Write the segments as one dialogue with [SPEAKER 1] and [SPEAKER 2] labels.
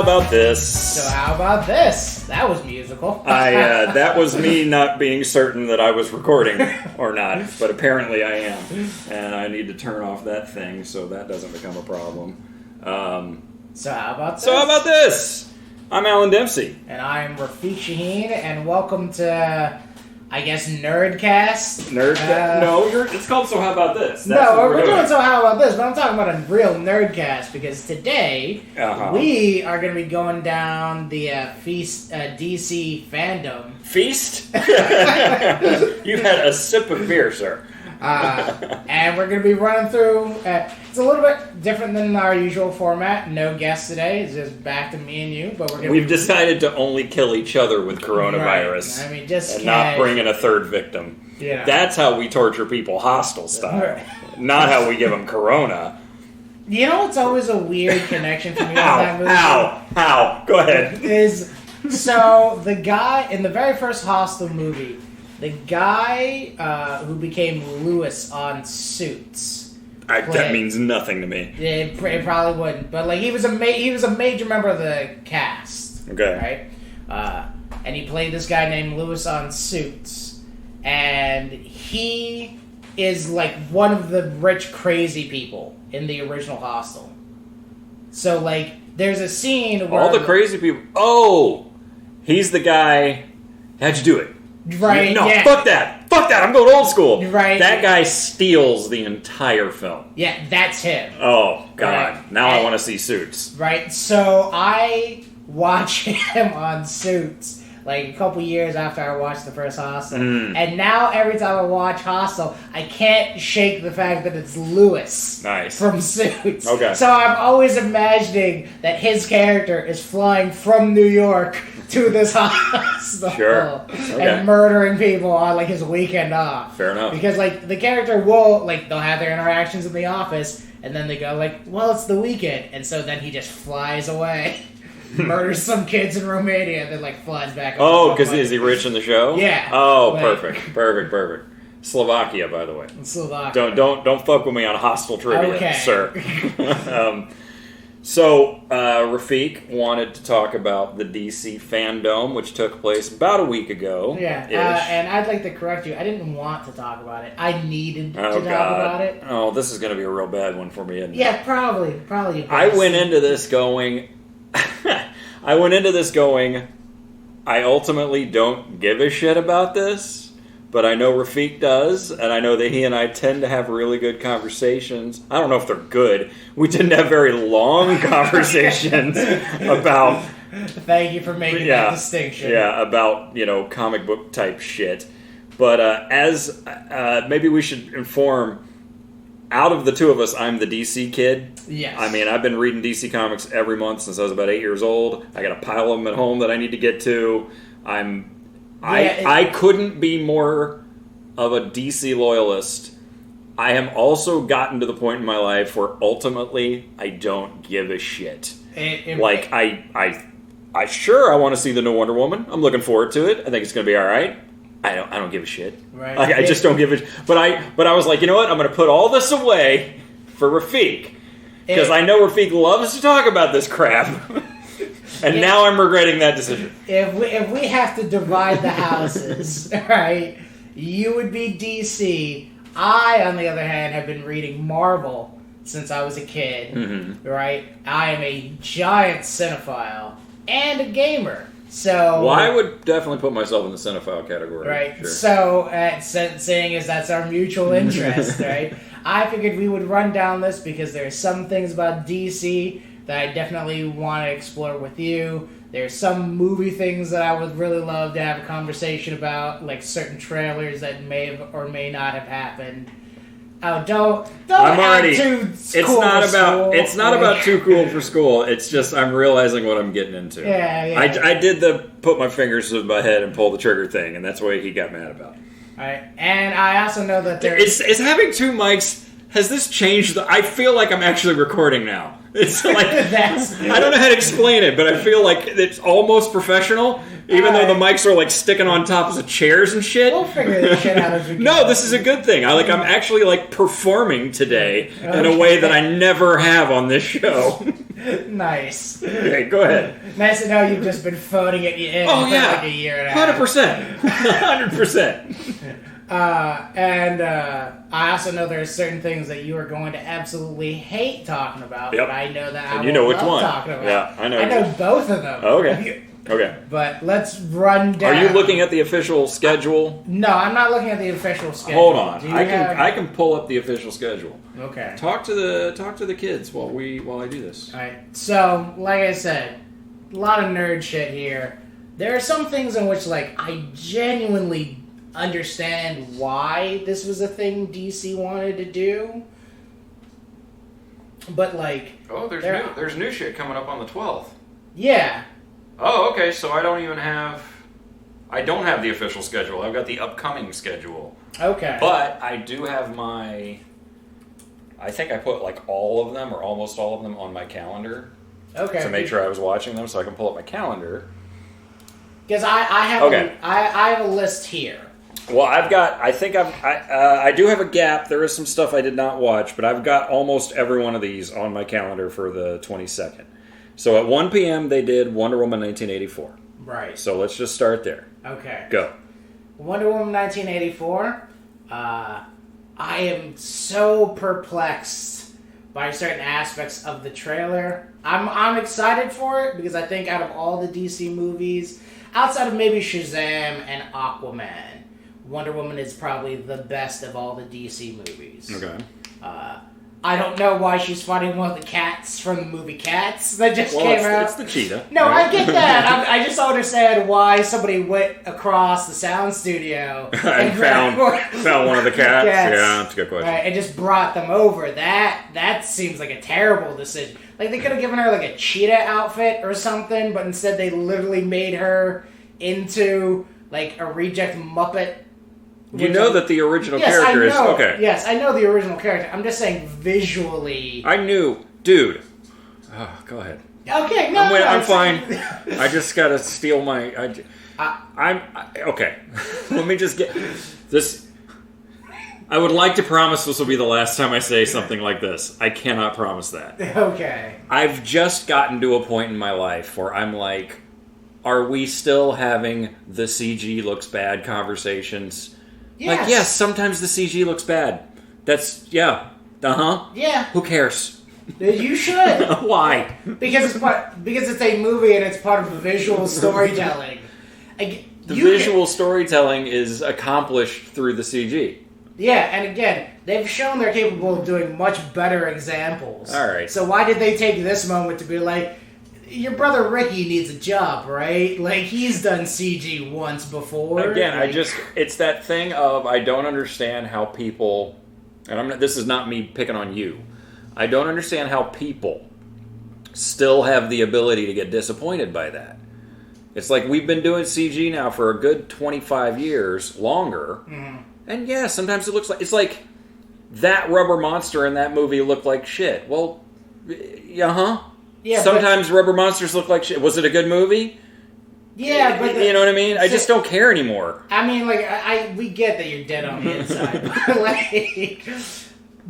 [SPEAKER 1] about this?
[SPEAKER 2] So how about this? That was musical.
[SPEAKER 1] That was me not being certain that I was recording or not, but apparently I am. And I need to turn off that thing so that doesn't become a problem.
[SPEAKER 2] So how about this?
[SPEAKER 1] I'm Alan Dempsey.
[SPEAKER 2] And I'm Rafiq Shaheen, and welcome to, I guess, Nerdcast.
[SPEAKER 1] It's called So How About This?
[SPEAKER 2] We're doing So How About This, but I'm talking about a real Nerdcast, because today we are going to be going down the DC FanDome.
[SPEAKER 1] Feast? You had a sip of beer, sir.
[SPEAKER 2] And we're going to be running through... it's a little bit different than our usual format. No guests today. It's just back to me and you. But
[SPEAKER 1] we've decided to only kill each other with coronavirus.
[SPEAKER 2] Right. I mean, just
[SPEAKER 1] and not bring in a third victim.
[SPEAKER 2] Yeah.
[SPEAKER 1] That's how we torture people hostile style. Not how we give them corona.
[SPEAKER 2] You know what's always a weird connection for me with that movie?
[SPEAKER 1] How? Go ahead.
[SPEAKER 2] So the guy in the very first Hostel movie, the guy who became Lewis on Suits.
[SPEAKER 1] That means nothing to me.
[SPEAKER 2] It probably wouldn't, but like he was a major member of the cast.
[SPEAKER 1] Okay.
[SPEAKER 2] Right. And he played this guy named Lewis on Suits, and he is like one of the rich crazy people in the original Hostel. So like, there's a scene where
[SPEAKER 1] all the crazy people. Oh, he's the guy. How'd you do it?
[SPEAKER 2] Right.
[SPEAKER 1] No,
[SPEAKER 2] yeah.
[SPEAKER 1] Fuck that. I'm going old school.
[SPEAKER 2] Right.
[SPEAKER 1] That guy steals the entire film.
[SPEAKER 2] Yeah, that's him.
[SPEAKER 1] Oh, God.
[SPEAKER 2] Right.
[SPEAKER 1] Now I want to see Suits.
[SPEAKER 2] Right. So I watch him on Suits like a couple years after I watched the first Hostel. And now every time I watch Hostel, I can't shake the fact that it's Lewis from Suits.
[SPEAKER 1] Okay.
[SPEAKER 2] So I'm always imagining that his character is flying from New York to this hostel and murdering people on like his weekend off.
[SPEAKER 1] Fair enough.
[SPEAKER 2] Because like the character will they'll have their interactions in the office and then they go like, well, it's the weekend, and so then he just flies away, murders some kids in Romania, and then like flies back.
[SPEAKER 1] Oh, because is he rich in the show?
[SPEAKER 2] Yeah.
[SPEAKER 1] Oh, perfect. Slovakia, by the way.
[SPEAKER 2] Slovakia.
[SPEAKER 1] Don't fuck with me on hostel trivia, sir. So, Rafiq wanted to talk about the DC FanDome, which took place about a week ago.
[SPEAKER 2] Yeah, and I'd like to correct you. I didn't want to talk about it. I needed to talk about it.
[SPEAKER 1] Oh, this is going to be a real bad one for me, isn't it?
[SPEAKER 2] Yeah, probably.
[SPEAKER 1] I went into this going... I ultimately don't give a shit about this. But I know Rafiq does, and I know that he and I tend to have really good conversations. I don't know if they're good. We tend to have very long conversations about...
[SPEAKER 2] Thank you for making that distinction.
[SPEAKER 1] Yeah, about, comic book type shit. But maybe we should inform, out of the two of us, I'm the DC kid.
[SPEAKER 2] Yes.
[SPEAKER 1] I mean, I've been reading DC comics every month since I was about 8 years old. I got a pile of them at home that I need to get to. I couldn't be more of a DC loyalist. I have also gotten to the point in my life where ultimately I don't give a shit. I want to see the new Wonder Woman. I'm looking forward to it. I think it's going to be all right. I don't give a shit.
[SPEAKER 2] Right.
[SPEAKER 1] I just don't give a shit. But I was like, you know what? I'm going to put all this away for Rafiq. Because I know Rafiq loves to talk about this crap. And now I'm regretting that decision.
[SPEAKER 2] If we have to divide the houses, right, you would be DC. I, on the other hand, have been reading Marvel since I was a kid, right? I am a giant cinephile and a gamer. So,
[SPEAKER 1] well, I would definitely put myself in the cinephile category.
[SPEAKER 2] Right.
[SPEAKER 1] Sure.
[SPEAKER 2] So, saying is that's our mutual interest, right? I figured we would run down this because there are some things about DC that I definitely want to explore with you. There's some movie things that I would really love to have a conversation about, like certain trailers that may have or may not have happened. Oh, don't
[SPEAKER 1] I'm already.
[SPEAKER 2] Too
[SPEAKER 1] It's not about too cool for school. It's just I'm realizing what I'm getting into.
[SPEAKER 2] Yeah.
[SPEAKER 1] I did the put my fingers to my head and pull the trigger thing, and that's what he got mad about.
[SPEAKER 2] All right, and I also know that
[SPEAKER 1] is having two mics. Has this changed? I feel like I'm actually recording now. It's like I don't know how to explain it, but I feel like it's almost professional, even though the mics are like sticking on top of chairs and shit.
[SPEAKER 2] We'll figure this shit out as we go.
[SPEAKER 1] No, this is a good thing. I'm actually like performing today in a way that I never have on this show.
[SPEAKER 2] Nice.
[SPEAKER 1] Okay, go ahead.
[SPEAKER 2] Nice to know you've just been phoning it in for like a year and a half.
[SPEAKER 1] 100%. 100%.
[SPEAKER 2] And I also know there's certain things that you are going to absolutely hate talking about, but I know that I will love talking about.
[SPEAKER 1] Yeah, I know.
[SPEAKER 2] I know both of them.
[SPEAKER 1] Okay.
[SPEAKER 2] But let's run down.
[SPEAKER 1] Are you looking at the official schedule?
[SPEAKER 2] No, I'm not looking at the official schedule.
[SPEAKER 1] Hold on. I can pull up the official schedule.
[SPEAKER 2] Okay.
[SPEAKER 1] Talk to the kids while I do this.
[SPEAKER 2] All right. So, like I said, a lot of nerd shit here. There are some things in which, like, I genuinely understand why this was a thing DC wanted to do. But, like...
[SPEAKER 1] Oh, there's new shit coming up on the 12th.
[SPEAKER 2] Yeah.
[SPEAKER 1] Oh, okay, so I don't have the official schedule. I've got the upcoming schedule.
[SPEAKER 2] Okay.
[SPEAKER 1] But I do have I think I put, like, all of them, or almost all of them, on my calendar.
[SPEAKER 2] Okay.
[SPEAKER 1] To make sure I was watching them, so I can pull up my calendar.
[SPEAKER 2] Because I have a list here.
[SPEAKER 1] Well, I do have a gap. There is some stuff I did not watch, but I've got almost every one of these on my calendar for the 22nd. So at 1 p.m. they did Wonder Woman 1984.
[SPEAKER 2] Right.
[SPEAKER 1] So let's just start there.
[SPEAKER 2] Okay.
[SPEAKER 1] Go.
[SPEAKER 2] Wonder Woman 1984. I am so perplexed by certain aspects of the trailer. I'm excited for it because I think out of all the DC movies, outside of maybe Shazam and Aquaman, Wonder Woman is probably the best of all the DC movies.
[SPEAKER 1] Okay.
[SPEAKER 2] I don't know why she's fighting one of the cats from the movie Cats that just came out.
[SPEAKER 1] It's the cheetah.
[SPEAKER 2] No, right? I get that. I just don't understand why somebody went across the sound studio
[SPEAKER 1] and found one of the cats. Yeah, that's a good question.
[SPEAKER 2] Right, and just brought them over. That seems like a terrible decision. Like, they could have given her like a cheetah outfit or something, but instead they literally made her into like a reject Muppet.
[SPEAKER 1] You know that the original character is... Okay.
[SPEAKER 2] Yes, I know the original character. I'm just saying visually...
[SPEAKER 1] I knew... Dude. Oh, go ahead.
[SPEAKER 2] Okay, no,
[SPEAKER 1] I'm fine. I just gotta steal my... Okay. Let me just get... This... I would like to promise this will be the last time I say something like this. I cannot promise that.
[SPEAKER 2] Okay.
[SPEAKER 1] I've just gotten to a point in my life where I'm like, are we still having the CG looks bad conversations?
[SPEAKER 2] Yes.
[SPEAKER 1] Like, yes, sometimes the CG looks bad. That's, yeah. Uh-huh.
[SPEAKER 2] Yeah.
[SPEAKER 1] Who cares?
[SPEAKER 2] You should.
[SPEAKER 1] Why?
[SPEAKER 2] Because it's a movie and it's part of visual storytelling.
[SPEAKER 1] The visual storytelling is accomplished through the CG.
[SPEAKER 2] Yeah, and again, they've shown they're capable of doing much better examples.
[SPEAKER 1] All right.
[SPEAKER 2] So why did they take this moment to be like, your brother Ricky needs a job, right? Like, he's done CG once before.
[SPEAKER 1] Again, it's that thing of, I don't understand how people, and this is not me picking on you, I don't understand how people still have the ability to get disappointed by that. It's like, we've been doing CG now for a good 25 years, longer, and yeah, sometimes it looks like, it's like, that rubber monster in that movie looked like shit. Well, yeah. Sometimes rubber monsters look like shit. Was it a good movie?
[SPEAKER 2] Yeah, but...
[SPEAKER 1] you know what I mean? I just don't care anymore.
[SPEAKER 2] I mean, like, we get that you're dead on the inside. But, like,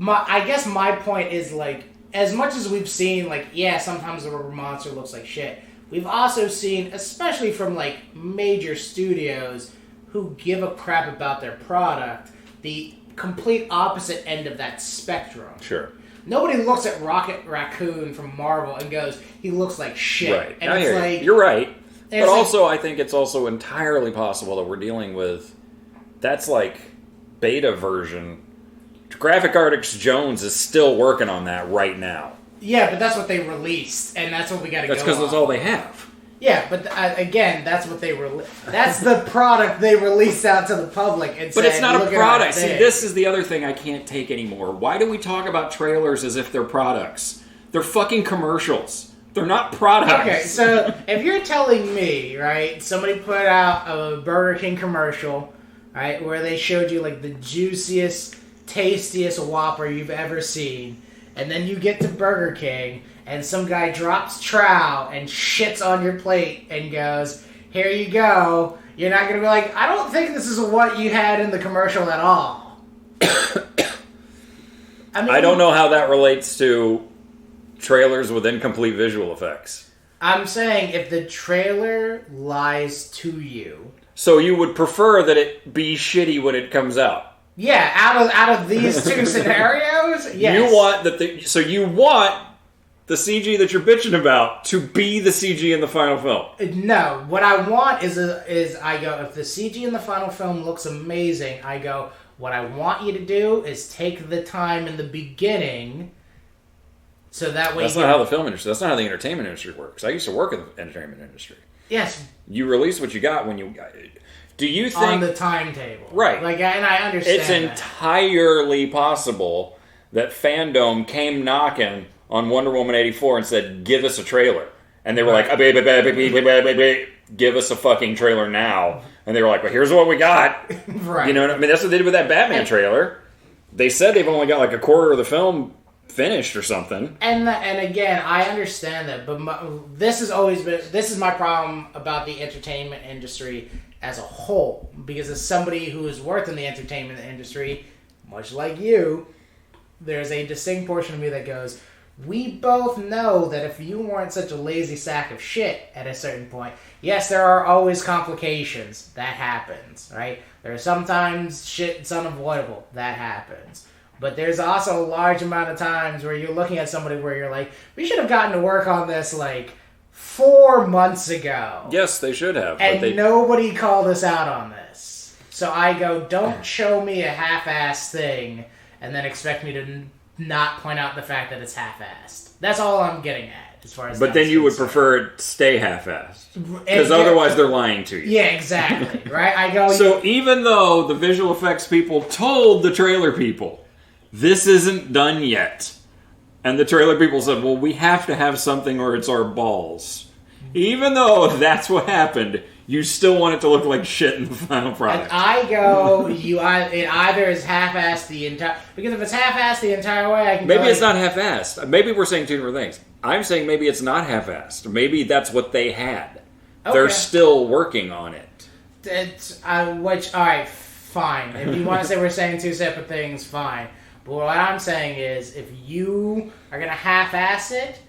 [SPEAKER 2] I guess my point is, like, as much as we've seen, like, yeah, sometimes the rubber monster looks like shit, we've also seen, especially from, like, major studios who give a crap about their product, the complete opposite end of that spectrum.
[SPEAKER 1] Sure.
[SPEAKER 2] Nobody looks at Rocket Raccoon from Marvel and goes, he looks like shit.
[SPEAKER 1] Right.
[SPEAKER 2] And it's like,
[SPEAKER 1] you're right. But also, I think it's also entirely possible that we're dealing with, that's like beta version. Graphic Artist Jones is still working on that right now.
[SPEAKER 2] Yeah, but that's what they released, and that's what we got to go on.
[SPEAKER 1] That's because that's all they have.
[SPEAKER 2] Yeah, but again, that's what they that's the product they released out to the public. And
[SPEAKER 1] but it's not a product. See, this is the other thing I can't take anymore. Why do we talk about trailers as if they're products? They're fucking commercials. They're not products.
[SPEAKER 2] Okay, so if you're telling me, right, somebody put out a Burger King commercial, right, where they showed you like the juiciest, tastiest Whopper you've ever seen, and then you get to Burger King and some guy drops trow and shits on your plate and goes, here you go. You're not going to be like, I don't think this is what you had in the commercial at all.
[SPEAKER 1] I don't know how that relates to trailers with incomplete visual effects.
[SPEAKER 2] I'm saying if the trailer lies to you.
[SPEAKER 1] So you would prefer that it be shitty when it comes out?
[SPEAKER 2] Yeah, out of these two scenarios, yes.
[SPEAKER 1] You want you want the CG that you're bitching about to be the CG in the final film?
[SPEAKER 2] No, what I want is I go, if the CG in the final film looks amazing, I go, what I want you to do is take the time in the beginning, so that way.
[SPEAKER 1] That's not how the film industry. That's not how the entertainment industry works. I used to work in the entertainment industry.
[SPEAKER 2] Yes.
[SPEAKER 1] You release what you got when you. Do you think
[SPEAKER 2] on the timetable?
[SPEAKER 1] Right.
[SPEAKER 2] And I understand.
[SPEAKER 1] It's entirely possible that FanDome came knocking on Wonder Woman 84 and said, "Give us a trailer," and they were like, "Give us a fucking trailer now." And they were like, "Well, here's what we got."
[SPEAKER 2] Right.
[SPEAKER 1] You know what I mean? That's what they did with that Batman trailer. They said they've only got like a quarter of the film finished or something.
[SPEAKER 2] And again, I understand that, but this is my problem about the entertainment industry as a whole, because as somebody who has worked in the entertainment industry, much like you, there's a distinct portion of me that goes, we both know that if you weren't such a lazy sack of shit at a certain point, yes, there are always complications. That happens, right? There are sometimes shit's unavoidable. That happens. But there's also a large amount of times where you're looking at somebody where you're like, we should have gotten to work on this, 4 months ago.
[SPEAKER 1] Yes, they should have.
[SPEAKER 2] And nobody called us out on this. So I go, don't show me a half-assed thing and then expect me to not point out the fact that it's half-assed. That's all I'm getting at, as far as.
[SPEAKER 1] But then you would prefer it stay half-assed, because otherwise they're lying to you.
[SPEAKER 2] Yeah, exactly. Right? I go.
[SPEAKER 1] So even though the visual effects people told the trailer people, this isn't done yet, and the trailer people said, well, we have to have something or it's our balls. Even though that's what happened, you still want it to look like shit in the final product.
[SPEAKER 2] And I go, it either is half-assed the entire... Because if it's half-assed the entire way, I can
[SPEAKER 1] Maybe it's not half-assed. Maybe we're saying two different things. I'm saying maybe it's not half-assed. Maybe that's what they had. Okay. They're still working on it.
[SPEAKER 2] Alright, fine. If you want to say we're saying two separate things, fine. But what I'm saying is, if you are going to half-ass it,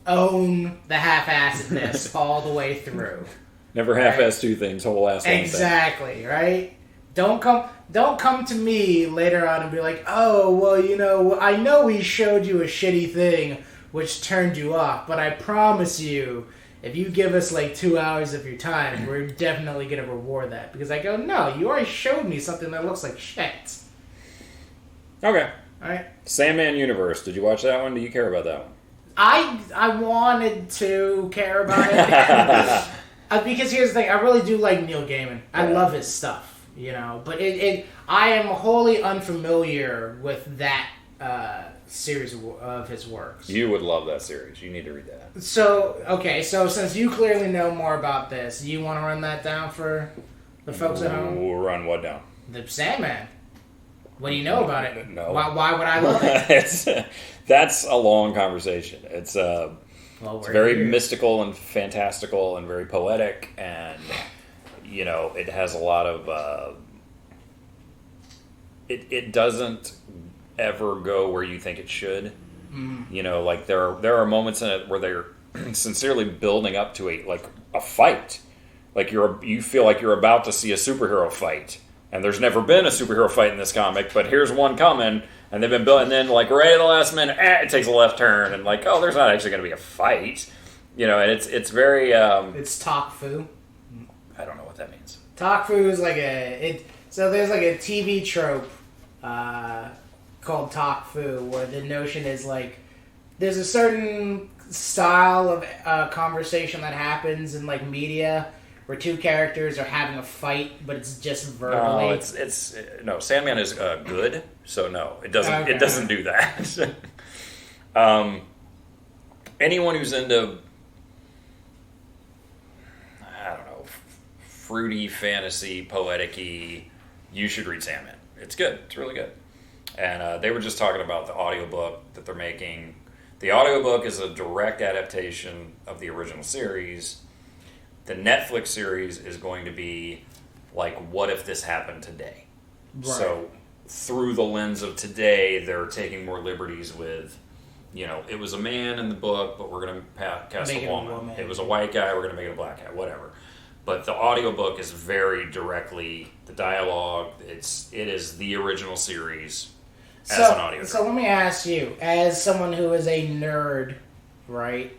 [SPEAKER 2] own the half-assedness all the way through.
[SPEAKER 1] Never half-ass two things, whole ass one thing.
[SPEAKER 2] Exactly, right? Don't come to me later on and be like, oh, well, I know we showed you a shitty thing which turned you off, but I promise you, if you give us 2 hours of your time, we're definitely going to reward that. Because I go, no, you already showed me something that looks like shit.
[SPEAKER 1] Okay.
[SPEAKER 2] Alright.
[SPEAKER 1] Sandman Universe. Did you watch that one? Do you care about that one?
[SPEAKER 2] I wanted to care about it. Because here's the thing, I really do like Neil Gaiman. I love his stuff, But I am wholly unfamiliar with that series of his works.
[SPEAKER 1] You would love that series. You need to read that.
[SPEAKER 2] So since you clearly know more about this, you want to run that down for the folks at home?
[SPEAKER 1] We'll run what down?
[SPEAKER 2] The Sandman. What do you know about it?
[SPEAKER 1] No.
[SPEAKER 2] Why would I love it?
[SPEAKER 1] That's a long conversation. It's very mystical and fantastical and very poetic, and it has a lot of. It doesn't ever go where you think it should. Mm. There are moments in it where they're sincerely building up to a fight. You feel like you're about to see a superhero fight. And there's never been a superhero fight in this comic, but here's one coming, and they've been building, and then right at the last minute, it takes a left turn, and there's not actually going to be a fight, and it's very.
[SPEAKER 2] It's talk fu.
[SPEAKER 1] I don't know what that means.
[SPEAKER 2] Talk fu is so there's a TV trope called talk fu, where the notion is there's a certain style of conversation that happens in media, where two characters are having a fight, but it's just verbally.
[SPEAKER 1] No, Sandman is good, so no, it doesn't.
[SPEAKER 2] Okay.
[SPEAKER 1] It doesn't do that. Anyone who's into, I don't know, fruity fantasy, poetic-y, you should read Sandman. It's good. It's really good. And they were just talking about the audiobook that they're making. The audiobook is a direct adaptation of the original series. The Netflix series is going to be what if this happened today? Right. So through the lens of today, they're taking more liberties with, it was a man in the book, but we're going to cast a woman. It was a white guy, we're going to make it a black guy, whatever. But the audiobook is very directly, the dialogue, it is the original series as an audio drama.
[SPEAKER 2] So let me ask you, as someone who is a nerd, right?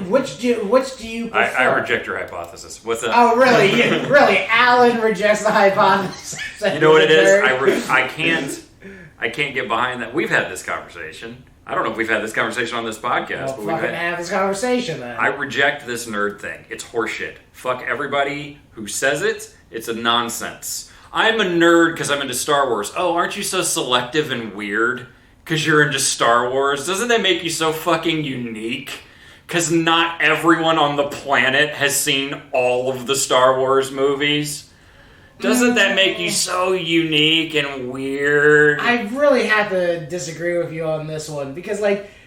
[SPEAKER 2] Which do you prefer?
[SPEAKER 1] I reject your hypothesis. What's that?
[SPEAKER 2] Oh, really? Really? Alan rejects the hypothesis.
[SPEAKER 1] You know what it is? I can't get behind that. We've had this conversation. I don't know if we've had this conversation on this podcast.
[SPEAKER 2] Well, fucking have this conversation then.
[SPEAKER 1] I reject this nerd thing. It's horseshit. Fuck everybody who says it. It's a nonsense. I'm a nerd because I'm into Star Wars. Oh, aren't you so selective and weird because you're into Star Wars? Doesn't that make you so fucking unique? Because not everyone on the planet has seen all of the Star Wars movies. Doesn't that make you so unique and weird?
[SPEAKER 2] I really have to disagree with you on this one because,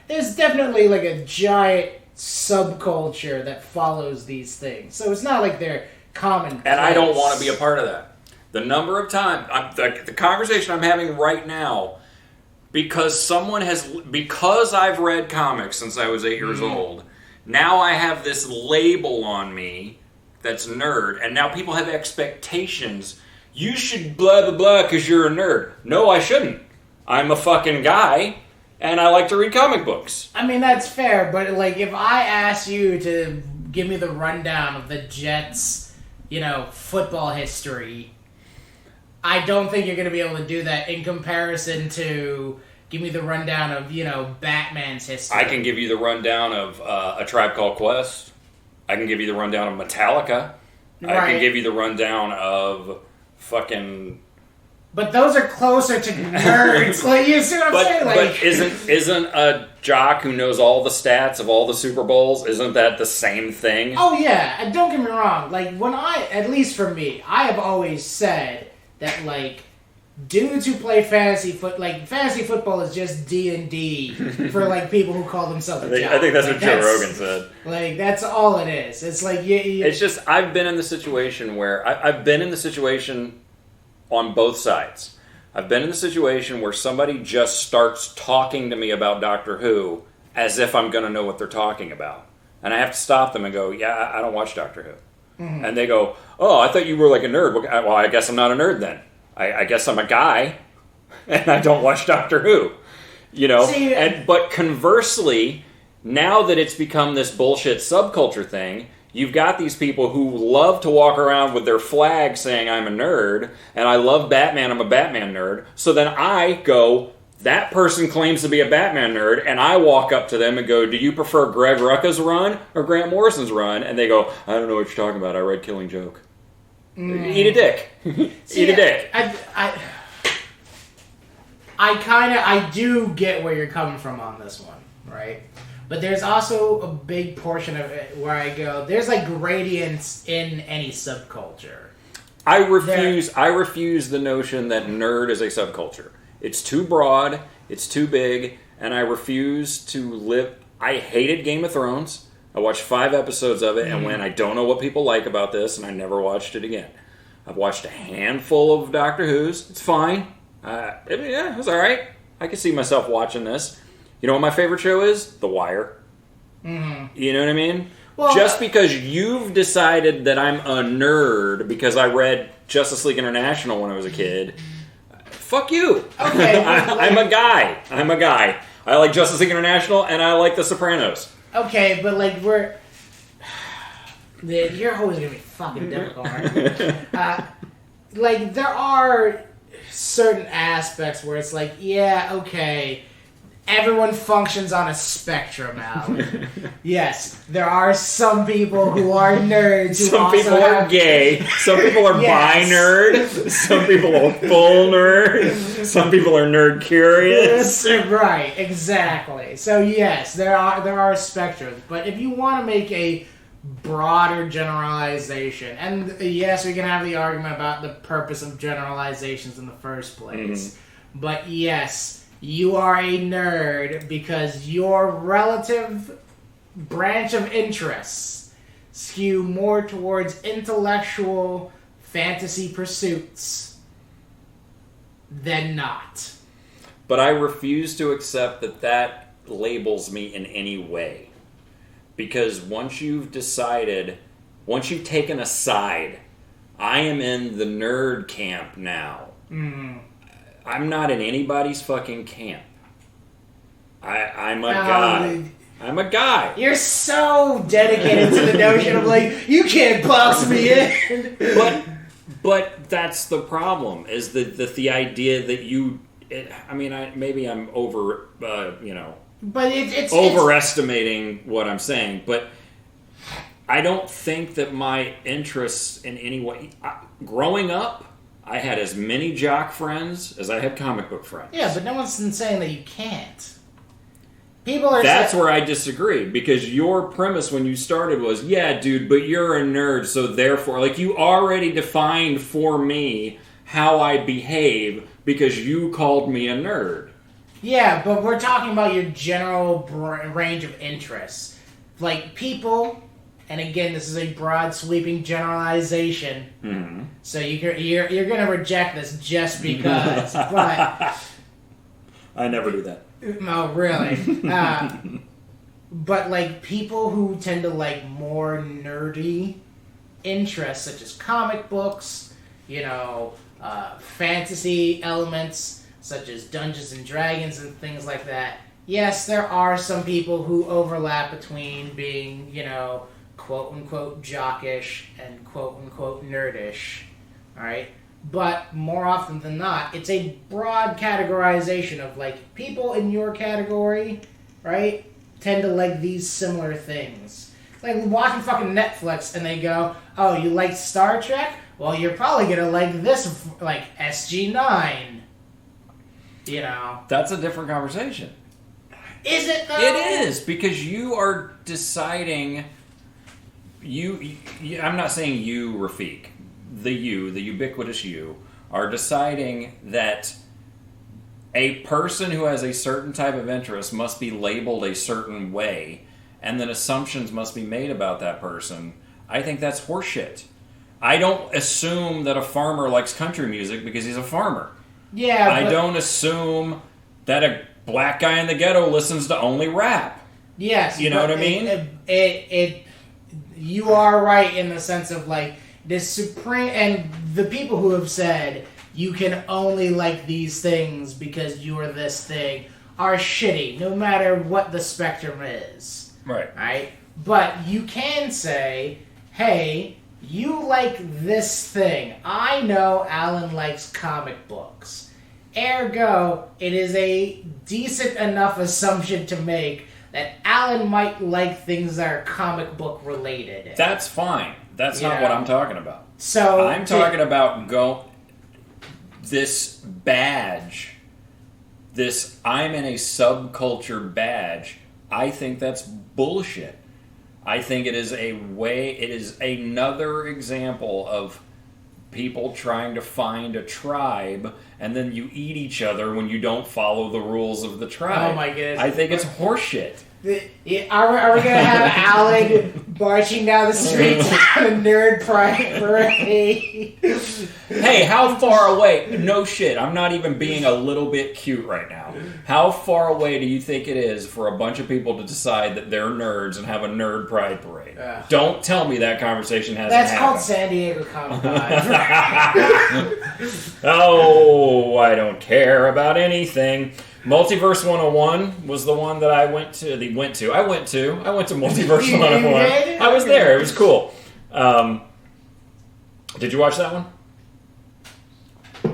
[SPEAKER 2] there's definitely, a giant subculture that follows these things. So it's not like they're common.
[SPEAKER 1] And I don't want to be a part of that. The number of times, the conversation I'm having right now, because I've read comics since I was 8 years old, now I have this label on me that's nerd, and now people have expectations. You should blah, blah, blah, because you're a nerd. No, I shouldn't. I'm a fucking guy, and I like to read comic books.
[SPEAKER 2] I mean, that's fair, but, if I ask you to give me the rundown of the Jets, football history, I don't think you're going to be able to do that in comparison to give me the rundown of, Batman's history.
[SPEAKER 1] I can give you the rundown of A Tribe Called Quest. I can give you the rundown of Metallica. Right. I can give you the rundown of fucking...
[SPEAKER 2] But those are closer to nerds. You see what I'm saying?
[SPEAKER 1] But isn't a jock who knows all the stats of all the Super Bowls, isn't that the same thing?
[SPEAKER 2] Oh, yeah. And don't get me wrong. At least for me, I have always said that, dudes who play fantasy football is just D&D for people who call themselves a jock.
[SPEAKER 1] I think that's what Joe Rogan said.
[SPEAKER 2] That's all it is. It's
[SPEAKER 1] it's just I've been in the situation where I've been in the situation on both sides. I've been in the situation where somebody just starts talking to me about Doctor Who as if I'm going to know what they're talking about, and I have to stop them and go, "Yeah, I don't watch Doctor Who," and they go, "Oh, I thought you were a nerd." Well, I guess I'm not a nerd then. I guess I'm a guy, and I don't watch Doctor Who, But conversely, now that it's become this bullshit subculture thing, you've got these people who love to walk around with their flag saying I'm a nerd, and I love Batman, I'm a Batman nerd. So then I go, that person claims to be a Batman nerd, and I walk up to them and go, do you prefer Greg Rucka's run or Grant Morrison's run? And they go, I don't know what you're talking about. I read Killing Joke. Eat a dick. Eat a dick.
[SPEAKER 2] I do get where you're coming from on this one, right? But there's also a big portion of it where I go, there's gradients in any subculture.
[SPEAKER 1] I refuse the notion that nerd is a subculture. It's too broad, it's too big, and I refuse to live... I hated Game of Thrones. I watched 5 episodes of it, and when I don't know what people like about this, and I never watched it again. I've watched a handful of Doctor Who's. It's fine. It was alright. I can see myself watching this. You know what my favorite show is? The Wire. Mm-hmm. You know what I mean? Well, just because you've decided that I'm a nerd because I read Justice League International when I was a kid, fuck you.
[SPEAKER 2] Okay,
[SPEAKER 1] I'm a guy. I like Justice League International, and I like The Sopranos.
[SPEAKER 2] Okay, but you're always gonna be fucking difficult, right? There are certain aspects where it's okay, everyone functions on a spectrum, Alan. Yes, there are some people who are nerds.
[SPEAKER 1] Some people are gay. Some people are bi-nerd. Some people are full nerd. Some people are nerd curious.
[SPEAKER 2] Right, exactly. So yes, there are spectrums. But if you want to make a broader generalization, and yes, we can have the argument about the purpose of generalizations in the first place. Mm-hmm. But yes, you are a nerd because your relative branch of interests skew more towards intellectual fantasy pursuits than not.
[SPEAKER 1] But I refuse to accept that labels me in any way. Because once you've taken a side, I am in the nerd camp now. Mm. I'm not in anybody's fucking camp. I'm a guy. I'm a guy.
[SPEAKER 2] You're so dedicated to the notion of like, you can't box me in.
[SPEAKER 1] But that's the problem, is the idea that you... maybe I'm over,
[SPEAKER 2] But it's
[SPEAKER 1] overestimating what I'm saying, but I don't think that my interests in any way... growing up, I had as many jock friends as I had comic book friends.
[SPEAKER 2] Yeah, but no one's saying that you can't.
[SPEAKER 1] That's where I disagree, because your premise when you started was, yeah, dude, but you're a nerd, so therefore... Like, you already defined for me how I behave because you called me a nerd.
[SPEAKER 2] Yeah, but we're talking about your general range of interests. Like, people... And again, this is a broad, sweeping generalization. Mm-hmm. So you're going to reject this just because. But
[SPEAKER 1] I never do that.
[SPEAKER 2] No, really. But like people who tend to like more nerdy interests, such as comic books, fantasy elements, such as Dungeons and Dragons and things like that. Yes, there are some people who overlap between being, quote-unquote jockish and quote-unquote nerdish, alright? But more often than not, it's a broad categorization of, like, people in your category, right, tend to like these similar things. Like, watching fucking Netflix and they go, oh, you like Star Trek? Well, you're probably gonna like this, like, SG-9.
[SPEAKER 1] That's a different conversation.
[SPEAKER 2] Is it, though?
[SPEAKER 1] It is, because you are deciding... I'm not saying you, Rafiq. The ubiquitous you, are deciding that a person who has a certain type of interest must be labeled a certain way, and then assumptions must be made about that person. I think that's horseshit. I don't assume that a farmer likes country music because he's a farmer.
[SPEAKER 2] Yeah,
[SPEAKER 1] I don't assume that a black guy in the ghetto listens to only rap.
[SPEAKER 2] Yes.
[SPEAKER 1] You know what I mean?
[SPEAKER 2] You are right in the sense of, like, this supreme... And the people who have said, you can only like these things because you're this thing, are shitty, no matter what the spectrum is. Right? But you can say, hey, you like this thing. I know Alan likes comic books. Ergo, it is a decent enough assumption to make that Alan might like things that are comic book related.
[SPEAKER 1] That's fine. That's not what I'm talking about.
[SPEAKER 2] So
[SPEAKER 1] I'm talking about this badge, this I'm in a subculture badge. I think that's bullshit. I think it is another example of people trying to find a tribe, and then you eat each other when you don't follow the rules of the tribe.
[SPEAKER 2] Oh my goodness.
[SPEAKER 1] I think it's horseshit.
[SPEAKER 2] Are we going to have Alan marching down the streets on a nerd parade?
[SPEAKER 1] Hey, how far away? No shit, I'm not even being a little bit cute right now. How far away do you think it is for a bunch of people to decide that they're nerds and have a nerd pride parade? Don't tell me that conversation hasn't happened.
[SPEAKER 2] That's called San Diego Comic-Con.
[SPEAKER 1] Oh, I don't care about anything. Multiverse 101 was the one that I went to. I went to Multiverse 101. I was there. It was cool. Did you watch that one?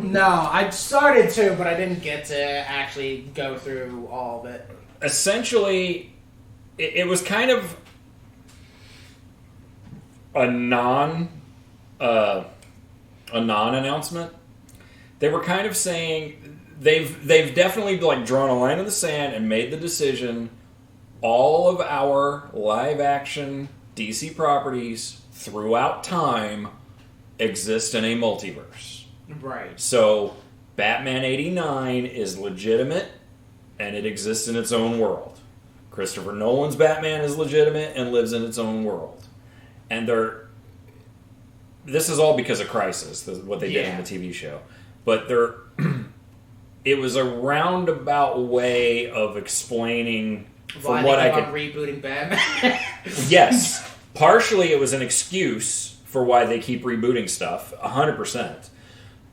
[SPEAKER 2] No, I started to, but I didn't get to actually go through all of it.
[SPEAKER 1] Essentially, it was kind of a non-announcement. They were kind of saying they've definitely like drawn a line in the sand and made the decision. All of our live action DC properties throughout time exist in a multiverse.
[SPEAKER 2] Right.
[SPEAKER 1] So Batman 89 is legitimate and it exists in its own world. Christopher Nolan's Batman is legitimate and lives in its own world. And this is all because of Crisis, what they did in the TV show. But it was a roundabout way of explaining
[SPEAKER 2] why
[SPEAKER 1] from what I
[SPEAKER 2] keep
[SPEAKER 1] could
[SPEAKER 2] on rebooting Batman.
[SPEAKER 1] Yes, partially it was an excuse for why they keep rebooting stuff, 100%.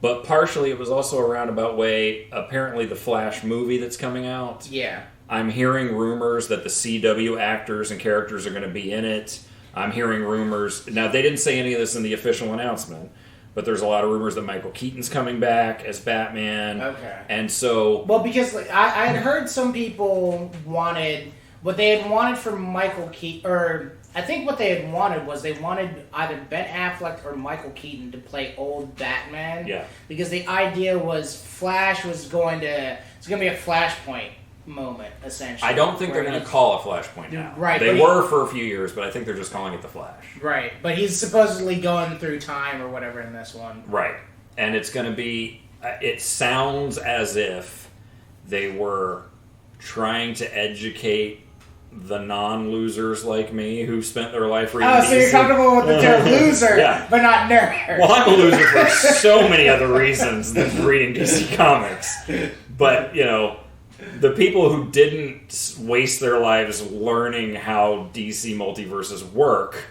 [SPEAKER 1] But partially it was also a roundabout way. Apparently, the Flash movie that's coming out.
[SPEAKER 2] Yeah.
[SPEAKER 1] I'm hearing rumors that the CW actors and characters are going to be in it. I'm hearing rumors. Now, they didn't say any of this in the official announcement, but there's a lot of rumors that Michael Keaton's coming back as Batman.
[SPEAKER 2] Okay.
[SPEAKER 1] And so...
[SPEAKER 2] Well, because I had heard some people wanted... What they had wanted for Michael Keaton... Or I think what they had wanted was they wanted either Ben Affleck or Michael Keaton to play old Batman.
[SPEAKER 1] Yeah.
[SPEAKER 2] Because the idea was Flash was going to... It's going to be a Flashpoint moment, essentially.
[SPEAKER 1] I don't think they're going to call it Flashpoint now.
[SPEAKER 2] Right.
[SPEAKER 1] They were for a few years, but I think they're just calling it the Flash.
[SPEAKER 2] Right. But he's supposedly going through time or whatever in this one.
[SPEAKER 1] Right. And it's going to be... It sounds as if they were trying to educate the non-losers like me who spent their life reading DC.
[SPEAKER 2] So you're comfortable with the term loser,
[SPEAKER 1] yeah.
[SPEAKER 2] but not nerd.
[SPEAKER 1] Well, I'm a loser for so many other reasons than reading DC Comics. But, you know... The people who didn't waste their lives learning how DC multiverses work,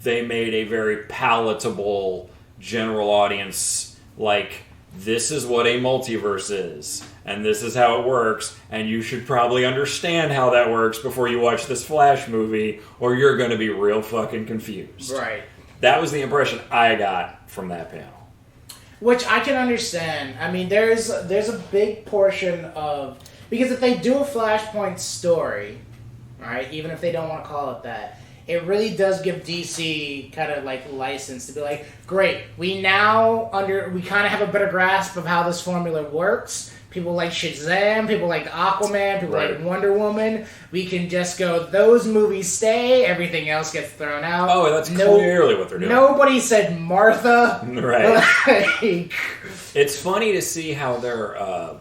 [SPEAKER 1] they made a very palatable general audience, like, this is what a multiverse is, and this is how it works, and you should probably understand how that works before you watch this Flash movie, or you're going to be real fucking confused.
[SPEAKER 2] Right.
[SPEAKER 1] That was the impression I got from that panel.
[SPEAKER 2] Which I can understand. I mean, there's a big portion of... Because if they do a Flashpoint story, right, even if they don't want to call it that, it really does give DC kind of like license to be like, great, we kind of have a better grasp of how this formula works. People like Shazam, people like Aquaman, people like Wonder Woman. We can just go, those movies stay, everything else gets thrown out.
[SPEAKER 1] Oh, that's clearly what they're doing.
[SPEAKER 2] Nobody said Martha.
[SPEAKER 1] Right. It's funny to see how they're...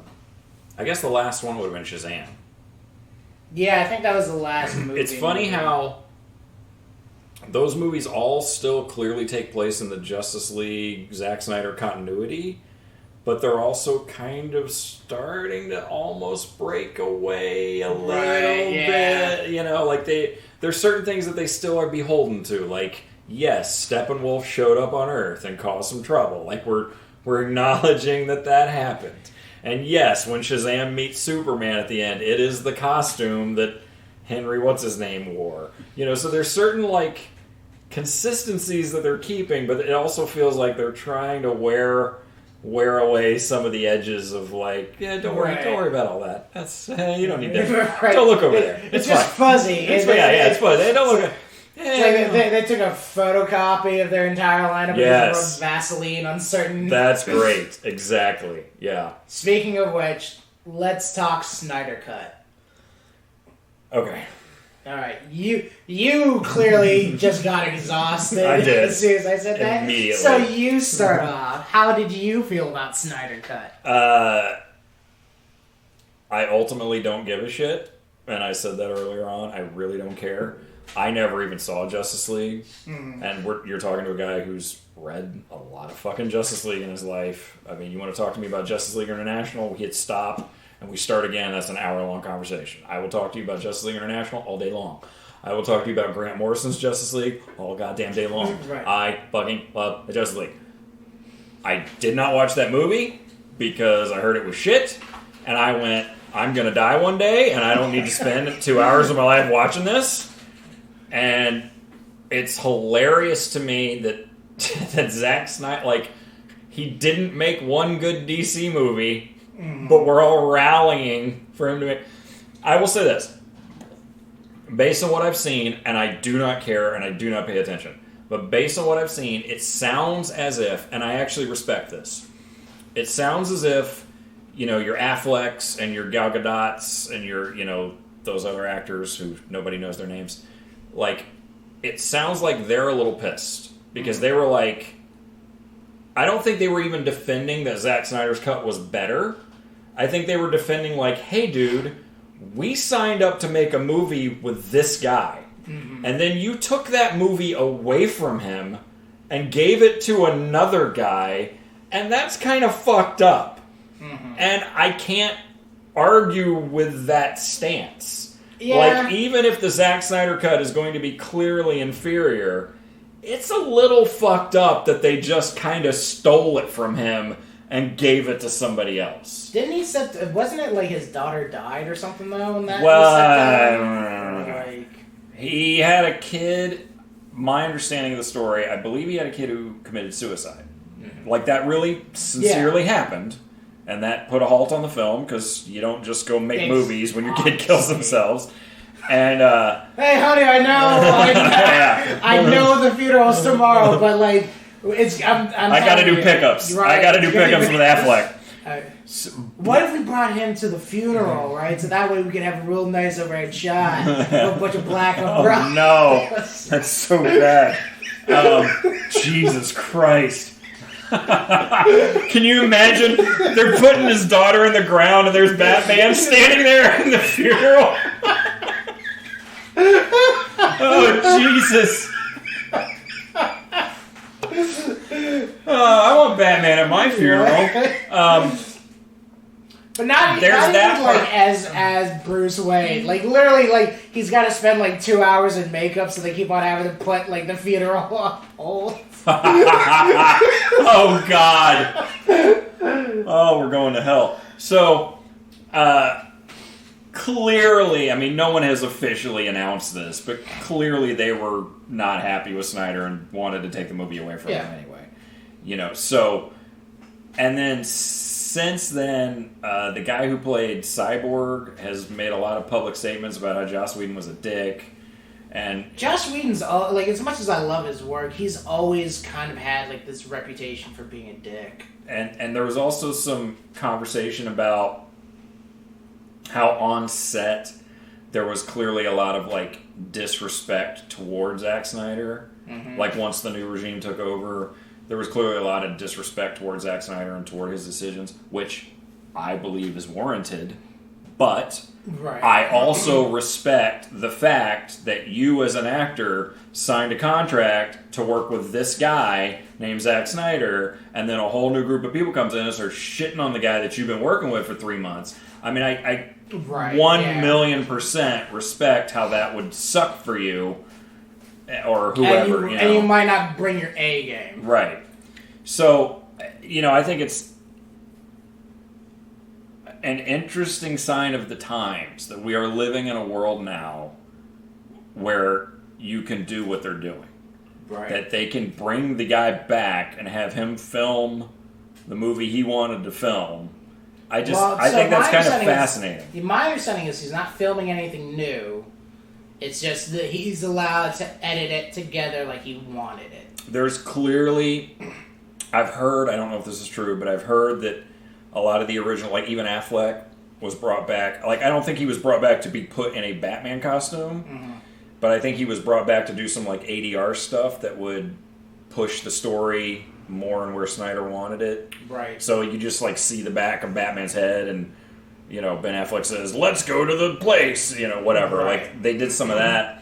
[SPEAKER 1] I guess the last one would have been Shazam.
[SPEAKER 2] Yeah, I think that was the last movie.
[SPEAKER 1] It's funny how those movies all still clearly take place in the Justice League, Zack Snyder continuity, but they're also kind of starting to almost break away a little bit. You know, like there's certain things that they still are beholden to. Like, yes, Steppenwolf showed up on Earth and caused some trouble. Like, we're acknowledging that happened. And yes, when Shazam meets Superman at the end, it is the costume that Henry What's-His-Name wore. You know, so there's certain, like, consistencies that they're keeping, but it also feels like they're trying to wear away some of the edges of, like, yeah, don't worry about all that. That's, you don't need that. Don't look over there.
[SPEAKER 2] It's just fuzzy.
[SPEAKER 1] It's fuzzy. Don't look.
[SPEAKER 2] They took a photocopy of their entire lineup and just rubbed Vaseline on certain...
[SPEAKER 1] That's great. Exactly. Yeah.
[SPEAKER 2] Speaking of which, let's talk Snyder Cut.
[SPEAKER 1] Okay.
[SPEAKER 2] Alright. You clearly just got exhausted
[SPEAKER 1] I did.
[SPEAKER 2] as soon as I said that.
[SPEAKER 1] Immediately.
[SPEAKER 2] So you start off. How did you feel about Snyder Cut?
[SPEAKER 1] I ultimately don't give a shit. And I said that earlier on. I really don't care. I never even saw Justice League, and you're talking to a guy who's read a lot of fucking Justice League in his life. I mean, you want to talk to me about Justice League International, we hit stop, and we start again. That's an hour-long conversation. I will talk to you about Justice League International all day long. I will talk to you about Grant Morrison's Justice League all goddamn day long.
[SPEAKER 2] Right.
[SPEAKER 1] I fucking love the Justice League. I did not watch that movie because I heard it was shit, and I went, I'm going to die one day, and I don't need to spend 2 hours of my life watching this. And it's hilarious to me that Zack Snyder, like, he didn't make one good DC movie, but we're all rallying for him to make... I will say this. Based on what I've seen, and I do not care and I do not pay attention, but based on what I've seen, it sounds as if, and I actually respect this, it sounds as if, you know, your Afflecks and your Gal Gadots and your, you know, those other actors who nobody knows their names... Like, it sounds like they're a little pissed. Because they were like... I don't think they were even defending that Zack Snyder's cut was better. I think they were defending like, hey dude, we signed up to make a movie with this guy. Mm-hmm. And then you took that movie away from him and gave it to another guy. And that's kind of fucked up. And I can't argue with that stance.
[SPEAKER 2] Yeah.
[SPEAKER 1] Like, even if the Zack Snyder cut is going to be clearly inferior, it's a little fucked up that they just kind of stole it from him and gave it to somebody else.
[SPEAKER 2] Didn't he set... Wasn't it like his daughter died or something, though? And that
[SPEAKER 1] he had a kid... My understanding of the story, I believe he had a kid who committed suicide. Like, that really sincerely happened. And that put a halt on the film, because you don't just go make movies when your kid kills themselves. And,
[SPEAKER 2] hey, honey, I know. I know the funeral's tomorrow, but, like... I
[SPEAKER 1] gotta do pickups. Right. I gotta do pickups with Affleck.
[SPEAKER 2] What if we brought him to the funeral, right? So that way we could have a real nice overhead shot with a bunch of black umbrellas.
[SPEAKER 1] Oh, no. That's so bad. Jesus Christ. Can you imagine? They're putting his daughter in the ground and there's Batman standing there in the funeral. Oh, Jesus. I want Batman at my funeral.
[SPEAKER 2] But not even like as Bruce Wayne. Like, literally, like, he's got to spend like 2 hours in makeup, so they keep on having to put like the funeral on hold.
[SPEAKER 1] Oh God. Oh, we're going to hell. So, clearly, I mean, no one has officially announced this, but clearly they were not happy with Snyder and wanted to take the movie away from him anyway. You know, so, and then since then, the guy who played Cyborg has made a lot of public statements about how Joss Whedon was a dick. And
[SPEAKER 2] Joss Whedon's, like, as much as I love his work, he's always kind of had, like, this reputation for being a dick.
[SPEAKER 1] And there was also some conversation about how on set there was clearly a lot of, like, disrespect towards Zack Snyder. Mm-hmm. Like, once the new regime took over, there was clearly a lot of disrespect towards Zack Snyder and toward his decisions, which I believe is warranted. But I also respect the fact that you as an actor signed a contract to work with this guy named Zack Snyder, and then a whole new group of people comes in and starts shitting on the guy that you've been working with for 3 months. I mean, I 1,000,000% respect how that would suck for you or whoever.
[SPEAKER 2] And you might not bring your A game.
[SPEAKER 1] Right. So, you know, I think it's an interesting sign of the times that we are living in a world now where you can do what they're doing. Right. That they can bring the guy back and have him film the movie he wanted to film. I think that's kind of fascinating.
[SPEAKER 2] My understanding is he's not filming anything new. It's just that he's allowed to edit it together like he wanted it.
[SPEAKER 1] There's clearly, I've heard, I don't know if this is true, but I've heard that a lot of the original, like even Affleck was brought back. Like, I don't think he was brought back to be put in a Batman costume, but I think he was brought back to do some like ADR stuff that would push the story more and where Snyder wanted it.
[SPEAKER 2] Right.
[SPEAKER 1] So you just like see the back of Batman's head and, you know, Ben Affleck says, "Let's go to the place," you know, whatever. Right. Like, they did some of that.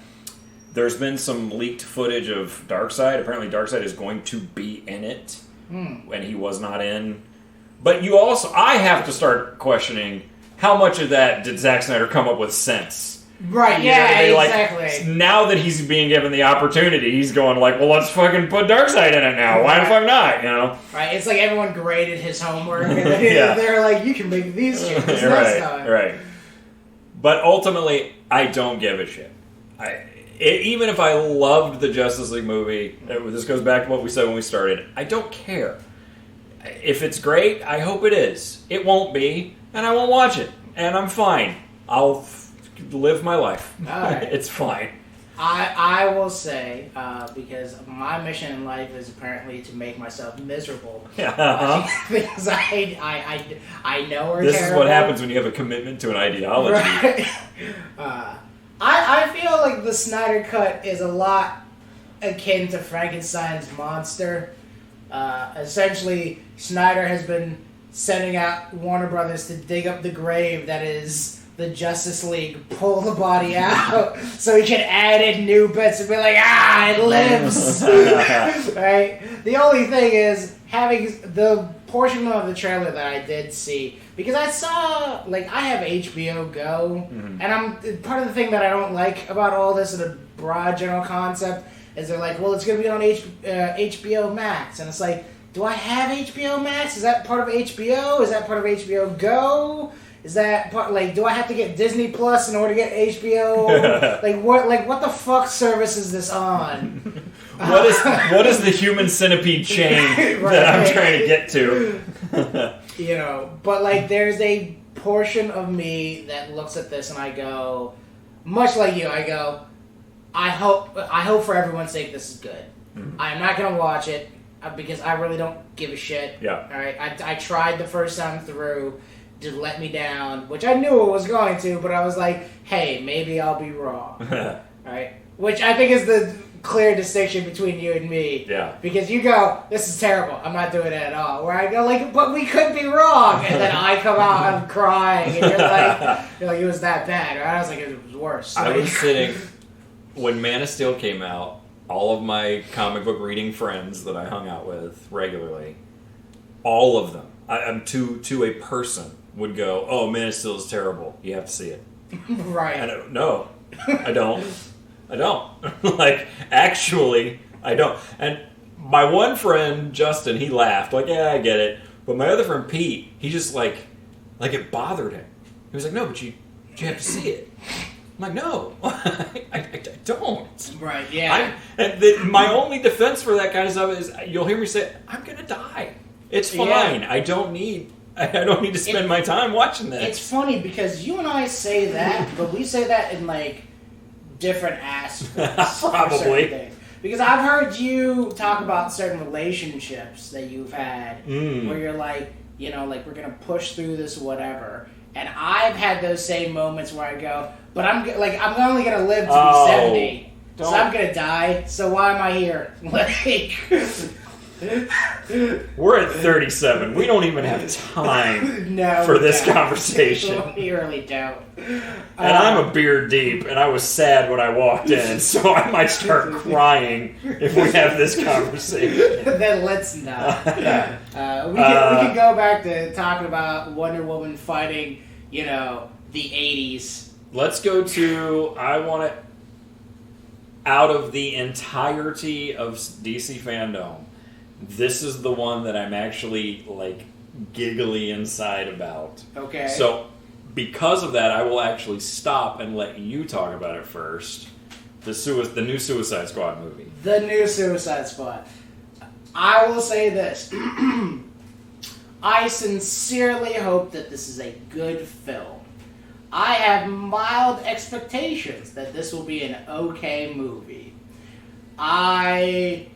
[SPEAKER 1] There's been some leaked footage of Darkseid. Apparently Darkseid is going to be in it when he was not in. But you also, I have to start questioning how much of that did Zack Snyder come up with sense?
[SPEAKER 2] Right, exactly.
[SPEAKER 1] Like, now that he's being given the opportunity, he's going like, well, let's fucking put Darkseid in it now. Why the fuck not, you know?
[SPEAKER 2] Right, it's like everyone graded his homework, and they're like, you can make these changes next time.
[SPEAKER 1] Right. But ultimately, I don't give a shit. Even if I loved the Justice League movie, this goes back to what we said when we started, I don't care. If it's great, I hope it is. It won't be, and I won't watch it. And I'm fine. I'll live my life.
[SPEAKER 2] Right.
[SPEAKER 1] It's fine.
[SPEAKER 2] I will say, because my mission in life is apparently to make myself miserable. Because I know are
[SPEAKER 1] this
[SPEAKER 2] terrible.
[SPEAKER 1] Is what happens when you have a commitment to an ideology.
[SPEAKER 2] Right. I feel like the Snyder Cut is a lot akin to Frankenstein's monster. Essentially, Snyder has been sending out Warner Brothers to dig up the grave that is the Justice League, pull the body out so he can add in new bits and be like, it lives. Right? The only thing is, having the portion of the trailer that I did see, because I saw, like, I have HBO Go, and part of the thing that I don't like about all this in a broad general concept is they're like, well, it's going to be on HBO Max, and it's like, do I have HBO Max? Is that part of HBO? Is that part of HBO Go? Is that part, like, do I have to get Disney Plus in order to get HBO? What the fuck service is this on?
[SPEAKER 1] What is the human centipede chain that I'm trying to get to?
[SPEAKER 2] But like, there's a portion of me that looks at this and I go, much like you, I go, I hope for everyone's sake this is good. I'm not gonna watch it because I really don't give a shit.
[SPEAKER 1] Yeah.
[SPEAKER 2] All right. I tried the first time through. Just let me down, which I knew it was going to, but I was like, hey, maybe I'll be wrong. Right? Which I think is the clear distinction between you and me.
[SPEAKER 1] Yeah.
[SPEAKER 2] Because you go, this is terrible, I'm not doing it at all. Where I go, like, but we could be wrong. And then I come out, I'm crying, and you're like, it was that bad. Right? I was like, it was worse.
[SPEAKER 1] I was sitting, when Man of Steel came out, all of my comic book reading friends that I hung out with regularly, all of them, I'm to a person, would go, oh, Man of Steel is terrible. You have to see it.
[SPEAKER 2] Right.
[SPEAKER 1] No, I don't. I don't. Like, actually, I don't. And my one friend, Justin, he laughed. Like, yeah, I get it. But my other friend, Pete, he just, like it bothered him. He was like, no, but you have to see it. I'm like, no, I don't.
[SPEAKER 2] Right, yeah.
[SPEAKER 1] My only defense for that kind of stuff is you'll hear me say, I'm going to die. It's fine. Yeah. I don't need to spend my time watching this.
[SPEAKER 2] It's funny because you and I say that, but we say that in, like, different aspects.
[SPEAKER 1] Probably.
[SPEAKER 2] Because I've heard you talk about certain relationships that you've had where you're like, like, we're going to push through this whatever. And I've had those same moments where I go, but I'm only going to live to be 70. So I'm going to die. So why am I here? Like...
[SPEAKER 1] We're at 37. We don't even have time for this conversation.
[SPEAKER 2] We really don't.
[SPEAKER 1] And I'm a beer deep, and I was sad when I walked in, so I might start crying if we have this conversation.
[SPEAKER 2] Then let's not. We can go back to talking about Wonder Woman fighting, the 80s.
[SPEAKER 1] Let's go to, I want it out of the entirety of DC FanDome. This is the one that I'm actually, like, giggly inside about.
[SPEAKER 2] Okay.
[SPEAKER 1] So, because of that, I will actually stop and let you talk about it first. The new Suicide Squad movie.
[SPEAKER 2] The new Suicide Squad. I will say this. I sincerely hope that this is a good film. I have mild expectations that this will be an okay movie. I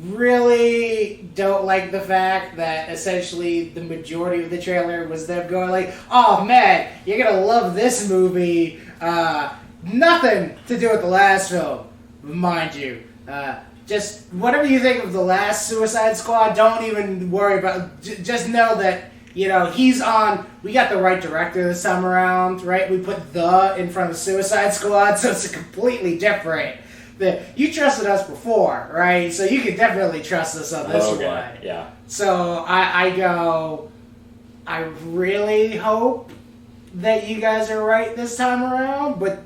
[SPEAKER 2] really don't like the fact that essentially the majority of the trailer was them going like, oh man, you're gonna love this movie. Nothing to do with the last film, mind you. Just whatever you think of the last Suicide Squad, don't even worry about. Just know that he's on. We got the right director this time around, right? We put the in front of Suicide Squad, so it's completely different. You trusted us before, right? So you can definitely trust us on this one.
[SPEAKER 1] Yeah.
[SPEAKER 2] So I go, I really hope that you guys are right this time around, but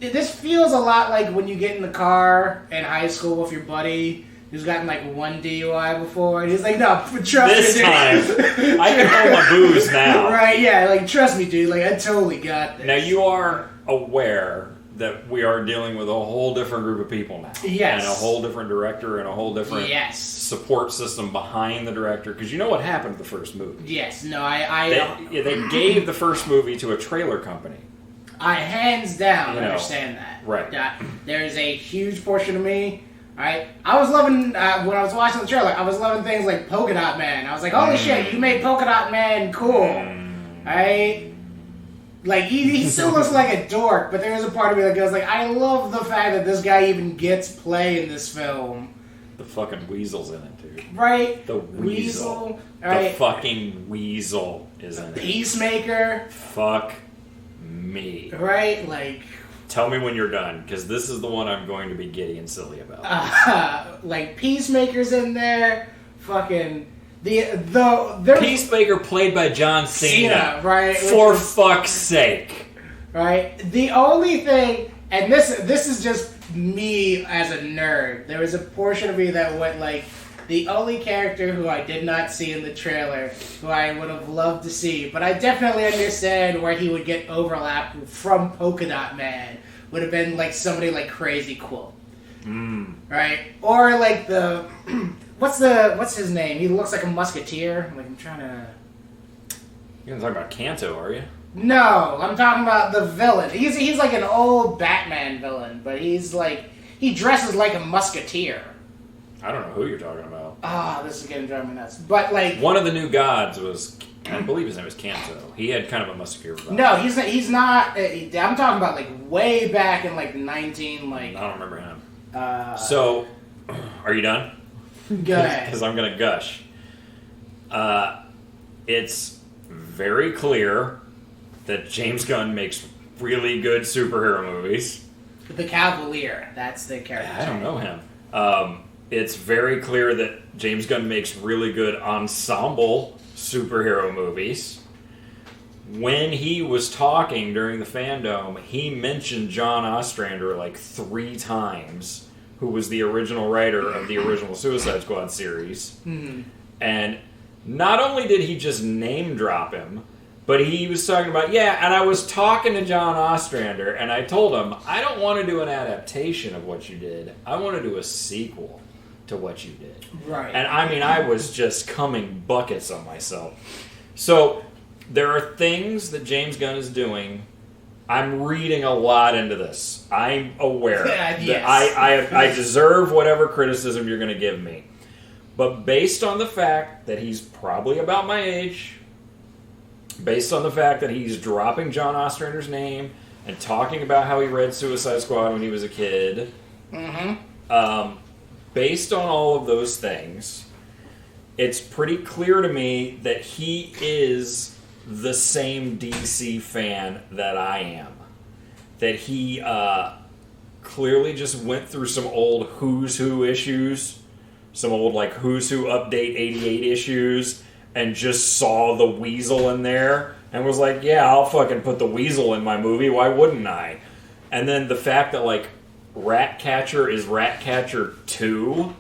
[SPEAKER 2] this feels a lot like when you get in the car in high school with your buddy who's gotten like one DUI before, and he's like, no, trust
[SPEAKER 1] this
[SPEAKER 2] me,
[SPEAKER 1] time, I can hold my booze now.
[SPEAKER 2] Right, yeah, like, trust me, dude, like, I totally got this.
[SPEAKER 1] Now, you are aware that we are dealing with a whole different group of people now.
[SPEAKER 2] Yes.
[SPEAKER 1] And a whole different director and a whole different support system behind the director. Because you know what happened to the first movie.
[SPEAKER 2] Yes. No,
[SPEAKER 1] They gave the first movie to a trailer company.
[SPEAKER 2] I hands down understand that.
[SPEAKER 1] Right.
[SPEAKER 2] There's a huge portion of me, right? I was loving, when I was watching the trailer, I was loving things like Polka Dot Man. I was like, holy shit, you made Polka Dot Man cool. Right? Like, he still looks like a dork, but there is a part of me that goes like, I love the fact that this guy even gets play in this film.
[SPEAKER 1] The fucking weasel's in it, dude.
[SPEAKER 2] Right?
[SPEAKER 1] The weasel.
[SPEAKER 2] Right?
[SPEAKER 1] The fucking weasel is in it.
[SPEAKER 2] Peacemaker.
[SPEAKER 1] Fuck me.
[SPEAKER 2] Right? Like...
[SPEAKER 1] Tell me when you're done, because this is the one I'm going to be giddy and silly about.
[SPEAKER 2] Like, Peacemaker's in there. Fucking...
[SPEAKER 1] Peacemaker played by John Cena,
[SPEAKER 2] right?
[SPEAKER 1] For fuck's sake,
[SPEAKER 2] right? The only thing, and this is just me as a nerd. There was a portion of me that went like, the only character who I did not see in the trailer, who I would have loved to see, but I definitely understand where he would get overlap from Polka Dot Man, would have been like somebody like Crazy Quill, right? Or like the what's his name? He looks like a musketeer. Like I'm trying to.
[SPEAKER 1] You're talking about Kanto, are you?
[SPEAKER 2] No, I'm talking about the villain. He's like an old Batman villain, but he's like he dresses like a musketeer.
[SPEAKER 1] I don't know who you're talking about.
[SPEAKER 2] This is getting driving me nuts. But like
[SPEAKER 1] one of the new gods was, I believe his name was Kanto. He had kind of a musketeer vibe.
[SPEAKER 2] No, he's not. I'm talking about like way back in like 19 like.
[SPEAKER 1] I don't remember him. So, are you done?
[SPEAKER 2] Go ahead.
[SPEAKER 1] Because I'm gonna gush. It's very clear that James Gunn makes really good superhero movies.
[SPEAKER 2] The Cavalier, that's the character.
[SPEAKER 1] I don't know him. It's very clear that James Gunn makes really good ensemble superhero movies. When he was talking during the FanDome, he mentioned John Ostrander like 3 times, who was the original writer of the original Suicide Squad series.
[SPEAKER 2] Mm-hmm.
[SPEAKER 1] And not only did he just name drop him, but he was talking about, and I was talking to John Ostrander, and I told him, I don't want to do an adaptation of what you did. I want to do a sequel to what you did.
[SPEAKER 2] Right.
[SPEAKER 1] And I mean, I was just coming buckets on myself. So, there are things that James Gunn is doing. I'm reading a lot into this. I'm aware that I deserve whatever criticism you're going to give me. But based on the fact that he's probably about my age, based on the fact that he's dropping John Ostrander's name and talking about how he read Suicide Squad when he was a kid, based on all of those things, it's pretty clear to me that he is the same DC fan that I am. That he clearly just went through some old Who's Who issues, some old like Who's Who Update 88 issues, and just saw the Weasel in there and was like, yeah, I'll fucking put the Weasel in my movie, why wouldn't I? And then the fact that like Ratcatcher is Ratcatcher 2,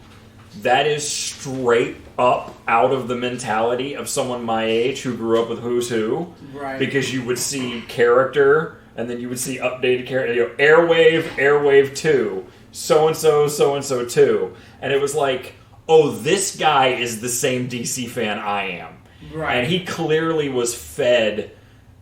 [SPEAKER 1] that is straight up out of the mentality of someone my age who grew up with Who's Who.
[SPEAKER 2] Right.
[SPEAKER 1] Because you would see character, and then you would see updated character, Airwave 2, so-and-so 2. And it was like, oh, this guy is the same DC fan I am.
[SPEAKER 2] Right.
[SPEAKER 1] And he clearly was fed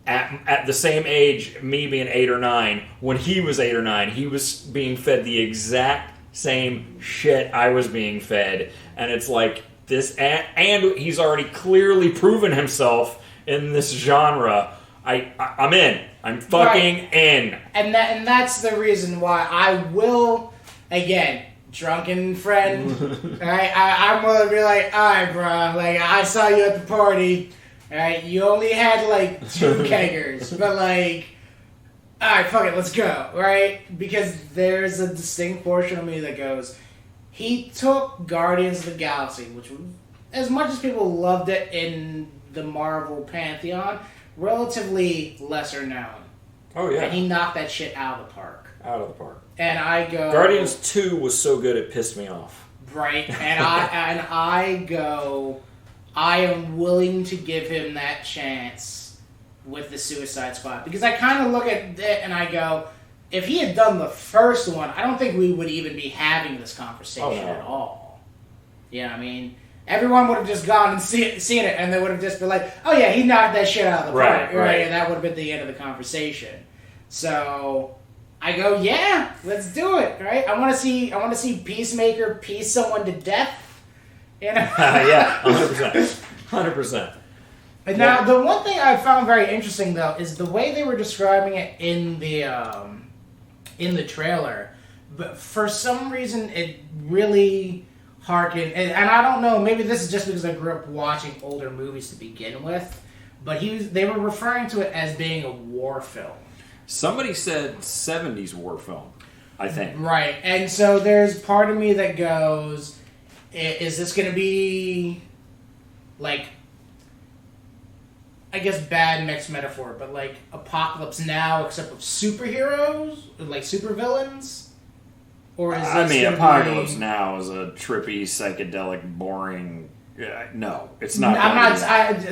[SPEAKER 1] at the same age, me being 8 or 9, when he was 8 or 9, he was being fed the exact same shit I was being fed. And it's like this, and he's already clearly proven himself in this genre. I'm in. I'm fucking in.
[SPEAKER 2] And that's the reason why I will, again, drunken friend, right? I'm willing to be like, alright, bro, like, I saw you at the party, right? You only had, like, 2 keggers, but, like, alright, fuck it, let's go, right? Because there's a distinct portion of me that goes, he took Guardians of the Galaxy, which, as much as people loved it in the Marvel pantheon, relatively lesser known.
[SPEAKER 1] Oh, yeah.
[SPEAKER 2] And he knocked that shit out of the park.
[SPEAKER 1] Out of the park.
[SPEAKER 2] And I go...
[SPEAKER 1] Guardians 2 was so good it pissed me off.
[SPEAKER 2] Right. And I go... I am willing to give him that chance with the Suicide Squad. Because I kind of look at it and I go... If he had done the first one, I don't think we would even be having this conversation at all. You know what I mean? Everyone would have just gone and seen it, and they would have just been like, oh yeah, he knocked that shit out of the park. Right. And that would have been the end of the conversation. So... I go, yeah, let's do it, right? I want to see Peacemaker piece someone to death, you know?
[SPEAKER 1] Yeah, 100%, 100%.
[SPEAKER 2] And now, the one thing I found very interesting though is the way they were describing it in the trailer. But for some reason, it really harkened, and I don't know, maybe this is just because I grew up watching older movies to begin with, but they were referring to it as being a war film.
[SPEAKER 1] Somebody said 70s war film, I think.
[SPEAKER 2] Right, and so there's part of me that goes, is this going to be like, I guess bad mixed metaphor, but like Apocalypse Now except with superheroes, like supervillains? Or is
[SPEAKER 1] Apocalypse Now is a trippy, psychedelic, boring... no, it's not.
[SPEAKER 2] I'm not.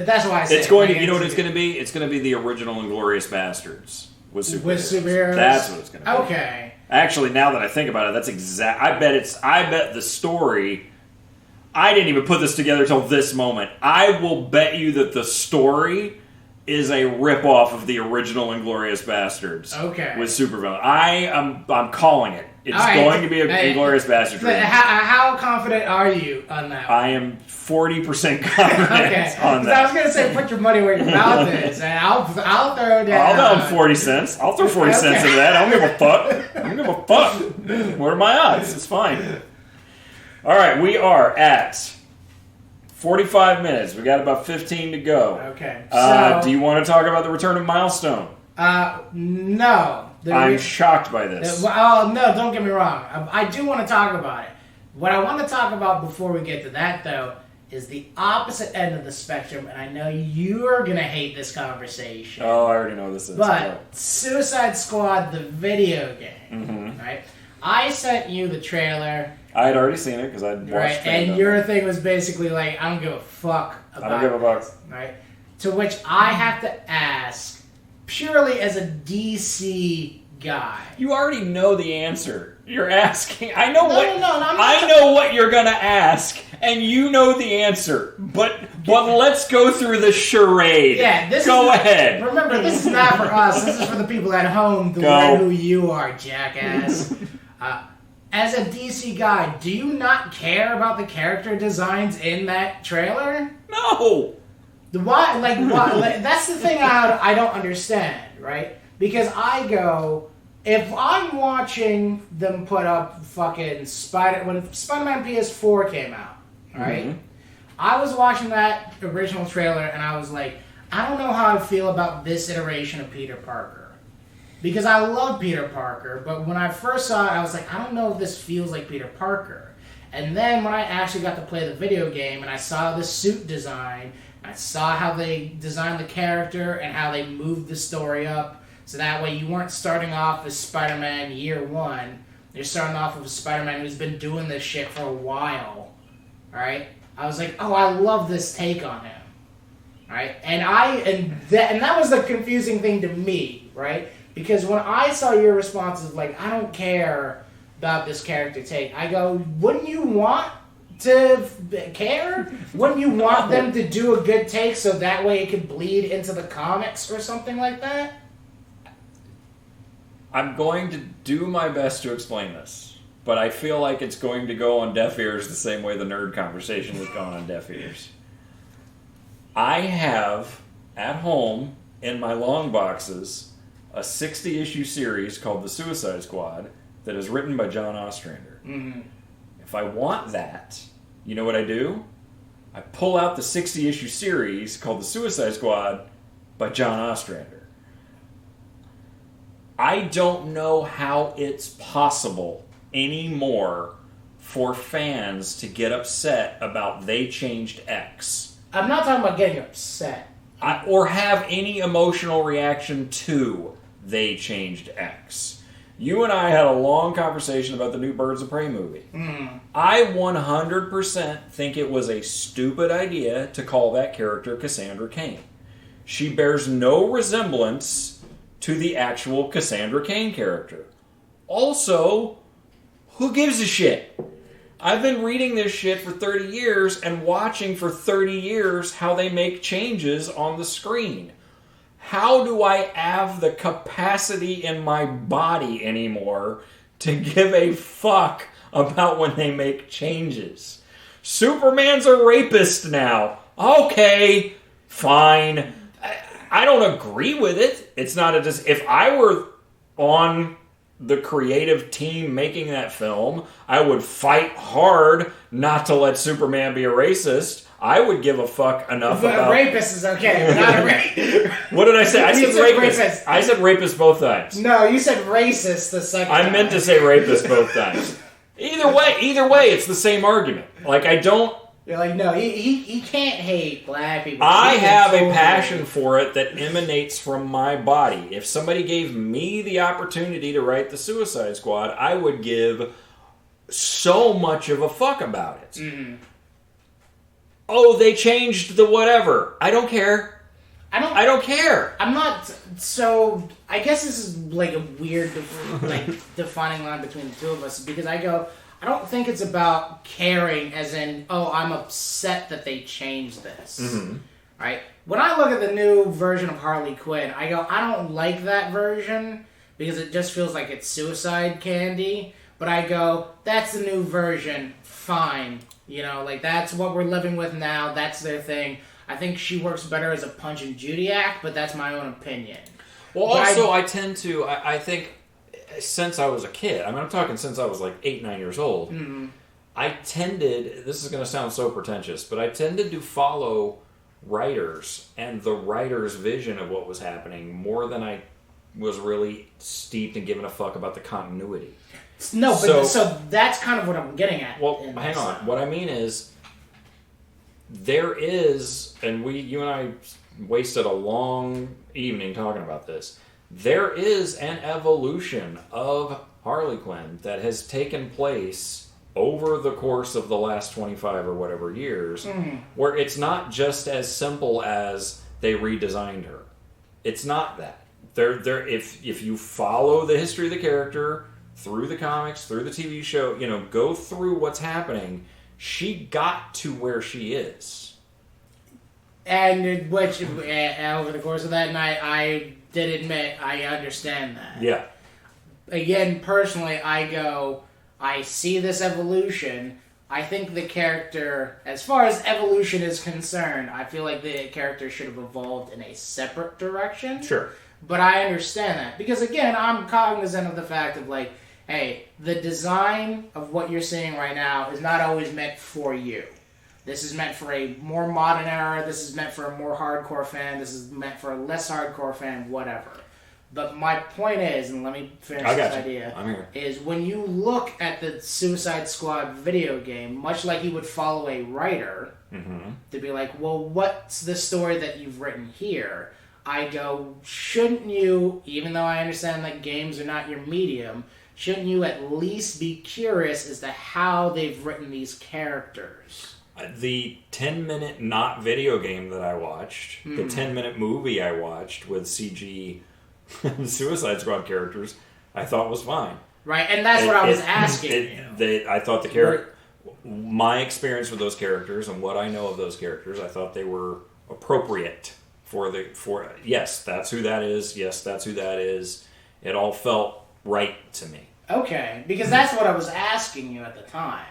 [SPEAKER 2] That's why I said
[SPEAKER 1] it's going to. You know what it's going to be? It's going to be the original Inglourious Bastards with superheroes.
[SPEAKER 2] With superheroes.
[SPEAKER 1] That's what it's going to be.
[SPEAKER 2] Okay.
[SPEAKER 1] Actually, now that I think about it, that's exact. I bet the story. I didn't even put this together till this moment. I will bet you that the story is a ripoff of the original Inglourious Bastards.
[SPEAKER 2] Okay.
[SPEAKER 1] With supervillain. I'm calling it. It's going to be an Inglourious Bastards.
[SPEAKER 2] How confident are you on that?
[SPEAKER 1] I am 40% confident on that.
[SPEAKER 2] I was going to say, put your money where your mouth is, and I'll throw down.
[SPEAKER 1] I'll down 40 cents. I'll throw 40 cents into that. I don't give a fuck. I don't give a fuck. What are my odds? It's fine. All right, we are at 45 minutes. We got about 15 to go.
[SPEAKER 2] Okay.
[SPEAKER 1] Do you want to talk about the return of Milestone?
[SPEAKER 2] No.
[SPEAKER 1] I'm shocked by this.
[SPEAKER 2] No, don't get me wrong. I do want to talk about it. What I want to talk about before we get to that, though, is the opposite end of the spectrum, and I know you're going to hate this conversation.
[SPEAKER 1] Oh, I already know what this is.
[SPEAKER 2] But Suicide Squad, the video game, right? I sent you the trailer.
[SPEAKER 1] I had already seen it because I'd watched it.
[SPEAKER 2] Right, and your thing was basically like, I don't give a fuck about it.
[SPEAKER 1] I don't give a fuck.
[SPEAKER 2] Right? To which I have to ask, purely as a DC guy.
[SPEAKER 1] You already know the answer. You're asking. I know
[SPEAKER 2] I
[SPEAKER 1] know what you're gonna ask, and you know the answer. But let's go through the charade.
[SPEAKER 2] Yeah,
[SPEAKER 1] go ahead.
[SPEAKER 2] Remember, this is not for us. This is for the people at home to learn who you are, jackass. As a DC guy, do you not care about the character designs in that trailer?
[SPEAKER 1] No.
[SPEAKER 2] Why? Why? That's the thing I don't understand, right? Because I go, if I'm watching them put up fucking when Spider-Man PS4 came out, right? I was watching that original trailer and I was like, I don't know how I feel about this iteration of Peter Parker. Because I love Peter Parker, but when I first saw it, I was like, I don't know if this feels like Peter Parker. And then when I actually got to play the video game and I saw the suit design, I saw how they designed the character and how they moved the story up. So that way you weren't starting off as Spider-Man year one. You're starting off with a Spider-Man who's been doing this shit for a while. Alright? I was like, oh, I love this take on him. Right? And that was the confusing thing to me, right? Because when I saw your responses like, I don't care about this character take, I go, wouldn't you want to care? Wouldn't you want them to do a good take so that way it could bleed into the comics or something like that?
[SPEAKER 1] I'm going to do my best to explain this, but I feel like it's going to go on deaf ears the same way the nerd conversation has gone on deaf ears. I have, at home, in my long boxes, a 60-issue series called The Suicide Squad that is written by John Ostrander.
[SPEAKER 2] Mm-hmm.
[SPEAKER 1] If I want that, you know what I do? I pull out the 60-issue series called The Suicide Squad by John Ostrander. I don't know how it's possible anymore for fans to get upset about they changed X.
[SPEAKER 2] I'm not talking about getting upset.
[SPEAKER 1] Or have any emotional reaction to they changed X. You and I had a long conversation about the new Birds of Prey movie. I 100% think it was a stupid idea to call that character Cassandra Cain. She bears no resemblance to the actual Cassandra Cain character. Also, who gives a shit? I've been reading this shit for 30 years and watching for 30 years how they make changes on the screen. How do I have the capacity in my body anymore to give a fuck about when they make changes? Superman's a rapist now. Okay, fine. I don't agree with it. It's not if I were on the creative team making that film, I would fight hard not to let Superman be a racist. I would give a fuck enough about...
[SPEAKER 2] A rapist is okay, but not a rapist.
[SPEAKER 1] What did I say? I said rapist. I said rapist both times.
[SPEAKER 2] No, you said racist the second time.
[SPEAKER 1] I meant to say rapist both times. Either way, it's the same argument. Like, I don't...
[SPEAKER 2] You're like, no, he can't hate black people.
[SPEAKER 1] I have a passion for it that emanates from my body. If somebody gave me the opportunity to write the Suicide Squad, I would give so much of a fuck about it. Mm-hmm. Oh, they changed the whatever. I don't care. I don't care.
[SPEAKER 2] I'm not. So I guess this is like a weird, defining line between the two of us because I don't think it's about caring as in, oh, I'm upset that they changed this. Mm-hmm. Right? When I look at the new version of Harley Quinn, I don't like that version because it just feels like it's suicide candy. But I go, that's the new version, fine. That's what we're living with now, that's their thing. I think she works better as a Punch and Judy act, but that's my own opinion.
[SPEAKER 1] Well, but also, I think, since I was a kid, I'm talking since I was 8, 9 years old, mm-hmm. I tended, this is going to sound so pretentious, but I tended to follow writers and the writer's vision of what was happening more than I was really steeped in giving a fuck about the continuity.
[SPEAKER 2] No, but so that's kind of what I'm getting at.
[SPEAKER 1] Well, hang on. What I mean is, there is, and you and I wasted a long evening talking about this, there is an evolution of Harley Quinn that has taken place over the course of the last 25 or whatever years, where it's not just as simple as they redesigned her. It's not that. If you follow the history of the character through the comics, through the TV show, go through what's happening, she got to where she is.
[SPEAKER 2] And which, over the course of that night, I did admit I understand that.
[SPEAKER 1] Yeah.
[SPEAKER 2] Again, personally, I see this evolution. I think the character, as far as evolution is concerned, I feel like the character should have evolved in a separate direction.
[SPEAKER 1] Sure.
[SPEAKER 2] But I understand that. Because, again, I'm cognizant of the fact of, hey, the design of what you're seeing right now is not always meant for you. This is meant for a more modern era. This is meant for a more hardcore fan. This is meant for a less hardcore fan, whatever. But my point is, and let me finish this idea,
[SPEAKER 1] I'm here.
[SPEAKER 2] Is when you look at the Suicide Squad video game, much like you would follow a writer, to be like, well, what's the story that you've written here? I go, shouldn't you, even though I understand that games are not your medium, shouldn't you at least be curious as to how they've written these characters?
[SPEAKER 1] The 10-minute not video game that I watched, the 10-minute movie I watched with CG Suicide Squad characters, I thought was fine.
[SPEAKER 2] Right, and that's what I was asking.
[SPEAKER 1] I thought the character, my experience with those characters and what I know of those characters, I thought they were appropriate for yes, that's who that is. Yes, that's who that is. It all felt right to me.
[SPEAKER 2] Okay, because that's what I was asking you at the time.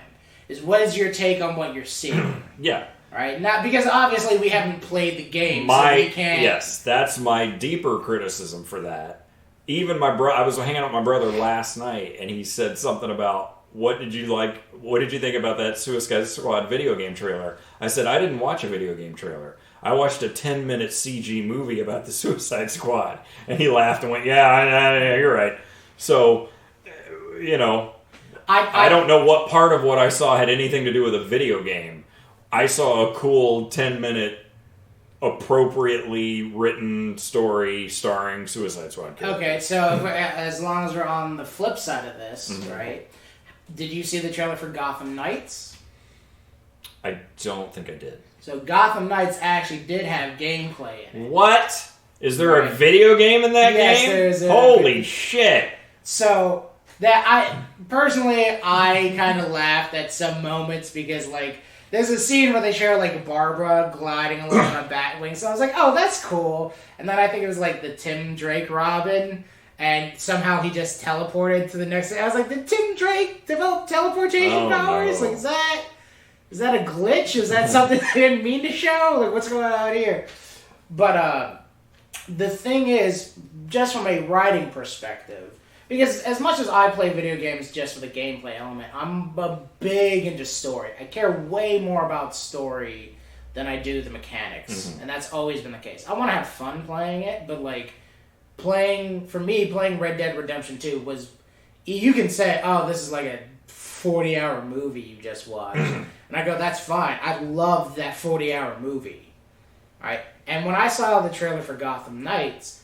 [SPEAKER 2] Is what is your take on what you're seeing?
[SPEAKER 1] Yeah.
[SPEAKER 2] Right? Not because obviously we haven't played the game, so we can't.
[SPEAKER 1] Yes, that's my deeper criticism for that. Even I was hanging out with my brother last night, and he said something about what did you think about that Suicide Squad video game trailer? I said I didn't watch a video game trailer. I watched a 10-minute CG movie about the Suicide Squad, and he laughed and went, "Yeah, you're right." So, I don't know what part of what I saw had anything to do with a video game. I saw a cool 10-minute, appropriately written story starring Suicide Squad characters.
[SPEAKER 2] Okay, so as long as we're on the flip side of this, right? Did you see the trailer for Gotham Knights?
[SPEAKER 1] I don't think I did.
[SPEAKER 2] So Gotham Knights actually did have gameplay in it.
[SPEAKER 1] What? Is there a video game in that game?
[SPEAKER 2] Yes, there is.
[SPEAKER 1] Holy shit!
[SPEAKER 2] So I kind of laughed at some moments because there's a scene where they show Barbara gliding along on a Batwing, so I was like, oh, that's cool. And then I think it was the Tim Drake Robin, and somehow he just teleported to the next thing. I was like, did Tim Drake develop teleportation powers?
[SPEAKER 1] No.
[SPEAKER 2] Is that a glitch? Is that something they didn't mean to show? What's going on here? But the thing is, just from a writing perspective, because as much as I play video games just for the gameplay element, I'm big into story. I care way more about story than I do the mechanics. And that's always been the case. I want to have fun playing it, but playing Red Dead Redemption 2 was... You can say, oh, this is a 40-hour movie you just watched. And I go, that's fine. I love that 40-hour movie. Right? And when I saw the trailer for Gotham Knights,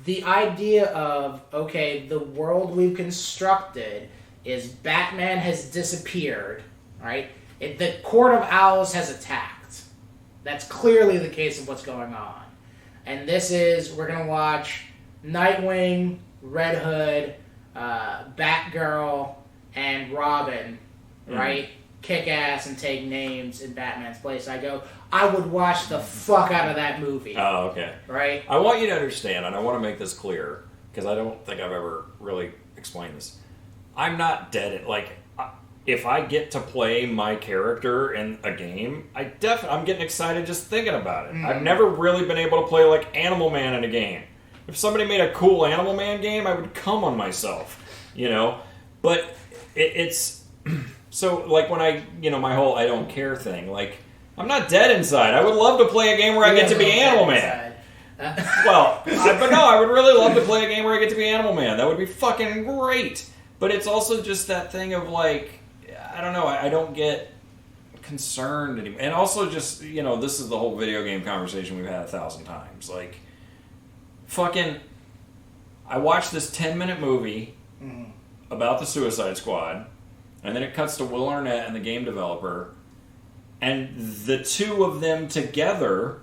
[SPEAKER 2] the idea of, okay, the world we've constructed is Batman has disappeared, right? The Court of Owls has attacked. That's clearly the case of what's going on. And this is, we're going to watch Nightwing, Red Hood, Batgirl, and Robin, right? Kick ass and take names in Batman's place. I go, I would watch the fuck out of that movie.
[SPEAKER 1] Oh, okay.
[SPEAKER 2] Right?
[SPEAKER 1] I want you to understand, and I want to make this clear, because I don't think I've ever really explained this. I'm not dead. Like, if I get to play my character in a game, I'm getting excited just thinking about it. I've never really been able to play, like, Animal Man in a game. If somebody made a cool Animal Man game, I would come on myself, you know? But it's... So, like, when my whole I don't care thing, like, I'm not dead inside. I would love to play a game where I get to be Animal Man. I would really love to play a game where I get to be Animal Man. That would be fucking great. But it's also just that thing of, like, I don't know, I don't get concerned anymore. And also just, this is the whole video game conversation we've had 1,000 times. Like, fucking, I watched this 10-minute movie about the Suicide Squad, and then it cuts to Will Arnett and the game developer, and the two of them together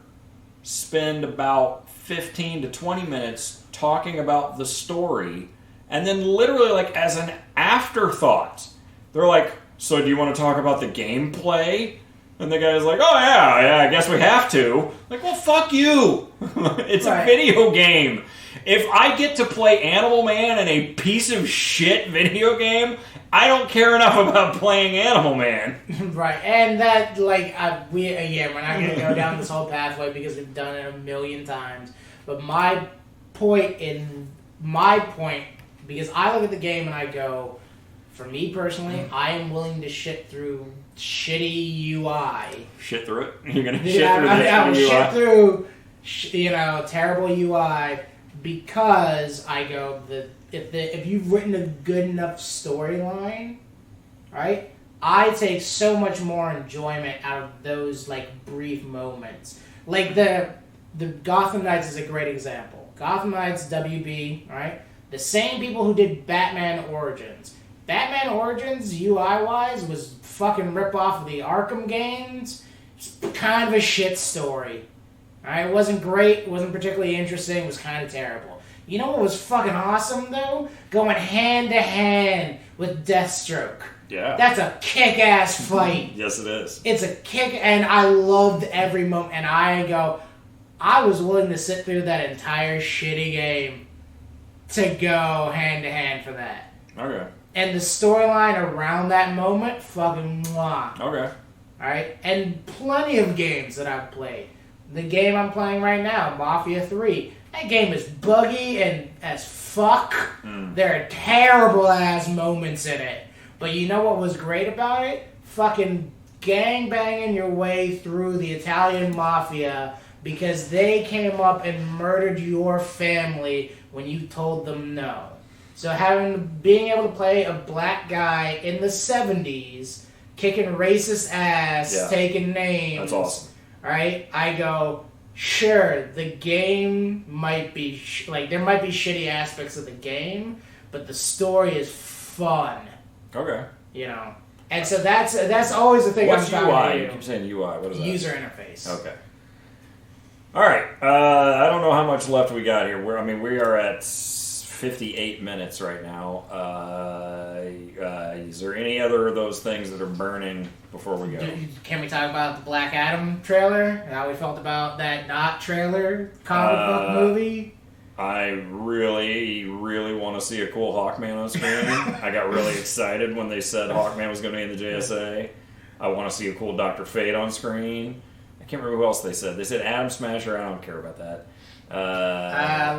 [SPEAKER 1] spend about 15 to 20 minutes talking about the story, and then literally, like, as an afterthought, they're like, so do you want to talk about the gameplay? And the guy's like, oh yeah, I guess we have to. Like, well, fuck you. It's a video game. If I get to play Animal Man in a piece of shit video game, I don't care enough about playing Animal Man.
[SPEAKER 2] Right, and that, like, we're not going to go down this whole pathway because we've done it a million times. But my point, because I look at the game and I go, for me personally, I am willing to shit through shitty UI.
[SPEAKER 1] Shit through it? You're going to shit through the UI?
[SPEAKER 2] Shit through, terrible UI, because I go, if you've written a good enough storyline, right, I take so much more enjoyment out of those, like, brief moments. Like, the Gotham Knights is a great example. Gotham Knights, WB, right? The same people who did Batman Origins. Batman Origins, UI-wise, was fucking rip-off of the Arkham games. It's kind of a shit story. Right? It wasn't great, it wasn't particularly interesting, it was kind of terrible. You know what was fucking awesome, though? Going hand-to-hand with Deathstroke.
[SPEAKER 1] Yeah.
[SPEAKER 2] That's a kick-ass fight.
[SPEAKER 1] Yes, it is.
[SPEAKER 2] It's a kick, and I loved every moment. And I was willing to sit through that entire shitty game to go hand-to-hand for that.
[SPEAKER 1] Okay.
[SPEAKER 2] And the storyline around that moment, fucking mwah.
[SPEAKER 1] Okay.
[SPEAKER 2] Alright? And plenty of games that I've played. The game I'm playing right now, Mafia 3, that game is buggy and as fuck. There are terrible ass moments in it. But you know what was great about it? Fucking gangbanging your way through the Italian Mafia because they came up and murdered your family when you told them no. So being able to play a black guy in the 70s, kicking racist ass, taking names.
[SPEAKER 1] That's awesome.
[SPEAKER 2] Right? I go, sure, the game might be, there might be shitty aspects of the game, but the story is fun.
[SPEAKER 1] Okay.
[SPEAKER 2] And so that's always the thing.
[SPEAKER 1] What's UI? You keep saying UI. What is that?
[SPEAKER 2] User interface.
[SPEAKER 1] Okay. All right. I don't know how much left we got here. We are at 58 minutes right now. Is there any other of those things that are burning before we go?
[SPEAKER 2] Can we talk about the Black Adam trailer? How we felt about that not trailer comic book movie?
[SPEAKER 1] I really, really want to see a cool Hawkman on screen. I got really excited when they said Hawkman was going to be in the JSA. I want to see a cool Dr. Fate on screen. I can't remember who else they said. They said Atom Smasher. I don't care about that.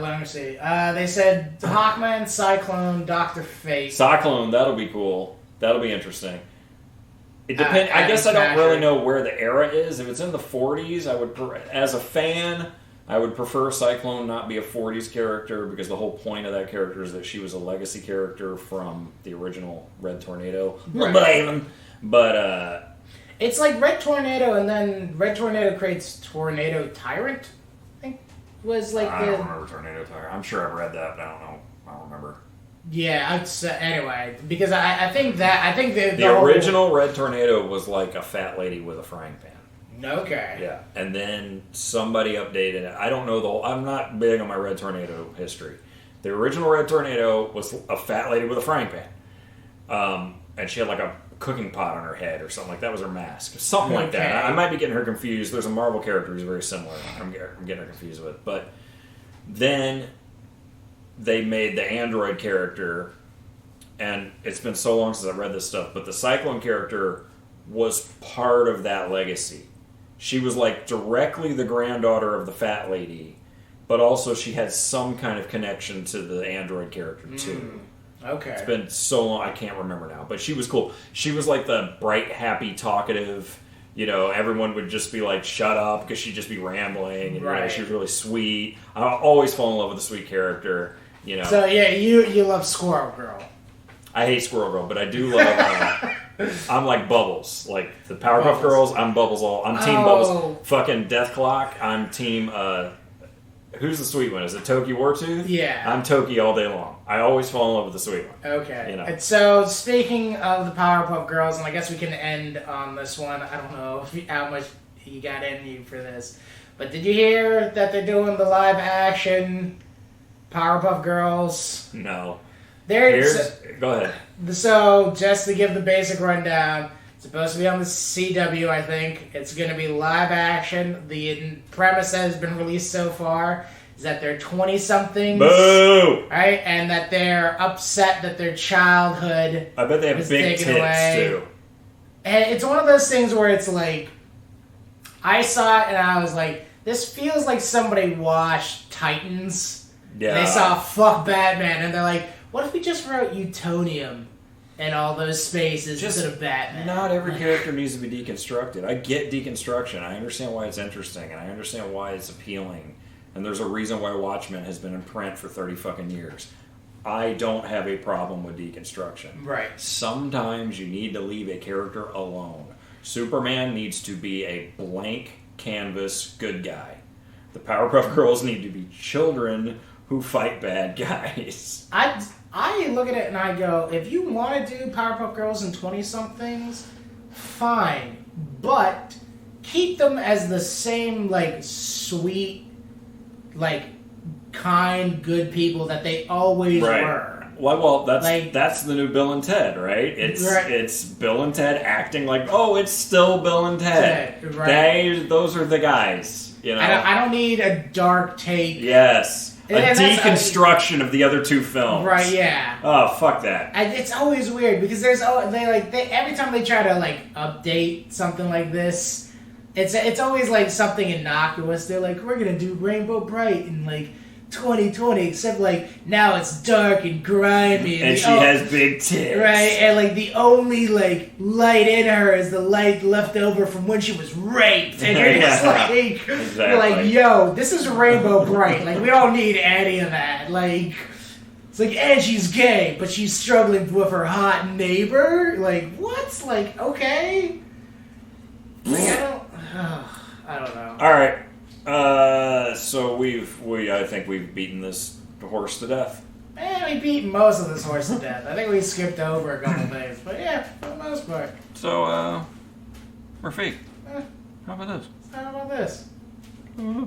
[SPEAKER 2] Let me see. They said Hawkman, Cyclone, Dr. Fate.
[SPEAKER 1] Cyclone, that'll be cool. That'll be interesting. It depends. I guess I don't really know where the era is. If it's in the 40s, I would, as a fan I would prefer Cyclone not be a 40s character because the whole point of that character is that she was a legacy character from the original Red Tornado.
[SPEAKER 2] Right.
[SPEAKER 1] But
[SPEAKER 2] it's like Red Tornado, and then Red Tornado creates Tornado Tyrant. I think was like
[SPEAKER 1] I don't remember Tornado Tyrant. I'm sure I've read that, but I don't know. I don't remember.
[SPEAKER 2] Yeah, anyway, because I think the
[SPEAKER 1] original Red Tornado was like a fat lady with a frying pan.
[SPEAKER 2] Okay.
[SPEAKER 1] Yeah, and then somebody updated it. I don't know I'm not big on my Red Tornado history. The original Red Tornado was a fat lady with a frying pan, and she had like a cooking pot on her head or something like that was her mask, something like that. I might be getting her confused. There's a Marvel character who's very similar. I'm getting her confused with, but then they made the android character, and it's been so long since I read this stuff, but the Cyclone character was part of that legacy. She was like directly the granddaughter of the fat lady, but also she had some kind of connection to the android character too.
[SPEAKER 2] Okay.
[SPEAKER 1] It's been so long, I can't remember now, but she was cool. She was like the bright, happy, talkative, everyone would just be like, shut up, because she'd just be rambling, and she was really sweet. I always fall in love with a sweet character.
[SPEAKER 2] So yeah, you love Squirrel Girl.
[SPEAKER 1] I hate Squirrel Girl, but I do love. I'm like Bubbles, like the Powerpuff Girls. I'm Bubbles I'm Team Bubbles. Fucking Death Clock. I'm Team. Who's the sweet one? Is it Toki Wartooth?
[SPEAKER 2] Yeah.
[SPEAKER 1] I'm Toki all day long. I always fall in love with the sweet one.
[SPEAKER 2] Okay. And so speaking of the Powerpuff Girls, and I guess we can end on this one. I don't know how much you got in you for this, but did you hear that they're doing the live action Powerpuff Girls?
[SPEAKER 1] No.
[SPEAKER 2] Go
[SPEAKER 1] ahead.
[SPEAKER 2] So, just to give the basic rundown, it's supposed to be on the CW, I think. It's going to be live action. The premise that has been released so far is that they're 20-somethings.
[SPEAKER 1] Boo!
[SPEAKER 2] Right? And that they're upset that their childhood
[SPEAKER 1] I bet they have big tits, too.
[SPEAKER 2] And it's one of those things where it's like, I saw it and I was like, this feels like somebody watched Titans.
[SPEAKER 1] Yeah.
[SPEAKER 2] They saw Fuck Batman, and they're like, what if we just wrote Utonium in all those spaces instead of Batman?
[SPEAKER 1] Not every character needs to be deconstructed. I get deconstruction. I understand why it's interesting, and I understand why it's appealing. And there's a reason why Watchmen has been in print for 30 fucking years. I don't have a problem with deconstruction.
[SPEAKER 2] Right.
[SPEAKER 1] Sometimes you need to leave a character alone. Superman needs to be a blank canvas good guy. The Powerpuff Girls need to be children who fight bad guys.
[SPEAKER 2] I look at it and I go, if you want to do Powerpuff Girls and 20-somethings, fine. But keep them as the same, like, sweet, like, kind, good people that they always were.
[SPEAKER 1] Well, that's the new Bill and Ted, right? It's Bill and Ted acting like, oh, it's still Bill and Ted. Right. Those are the guys,
[SPEAKER 2] I don't need a dark take.
[SPEAKER 1] Yes. A deconstruction of the other two films.
[SPEAKER 2] Right, yeah.
[SPEAKER 1] Oh, fuck that.
[SPEAKER 2] And it's always weird because every time they try to like update something like this, it's always like something innocuous. They're like, we're gonna do Rainbow Bright in like 2020, except like now it's dark and grimy,
[SPEAKER 1] and she has big tits,
[SPEAKER 2] right? And like the only like light in her is the light left over from when she was raped, and you're just like, you're like, yo, this is Rainbow Bright. Like we don't need any of that. Like it's like, and she's gay, but she's struggling with her hot neighbor. Like what? Like okay, like I don't know.
[SPEAKER 1] All right. So I think we've beaten this horse to death.
[SPEAKER 2] We beat most of this horse to death. I think we skipped over a couple things, but yeah, for the most part.
[SPEAKER 1] So, Rafiq, how about this?
[SPEAKER 2] How about this?
[SPEAKER 1] Mm-hmm.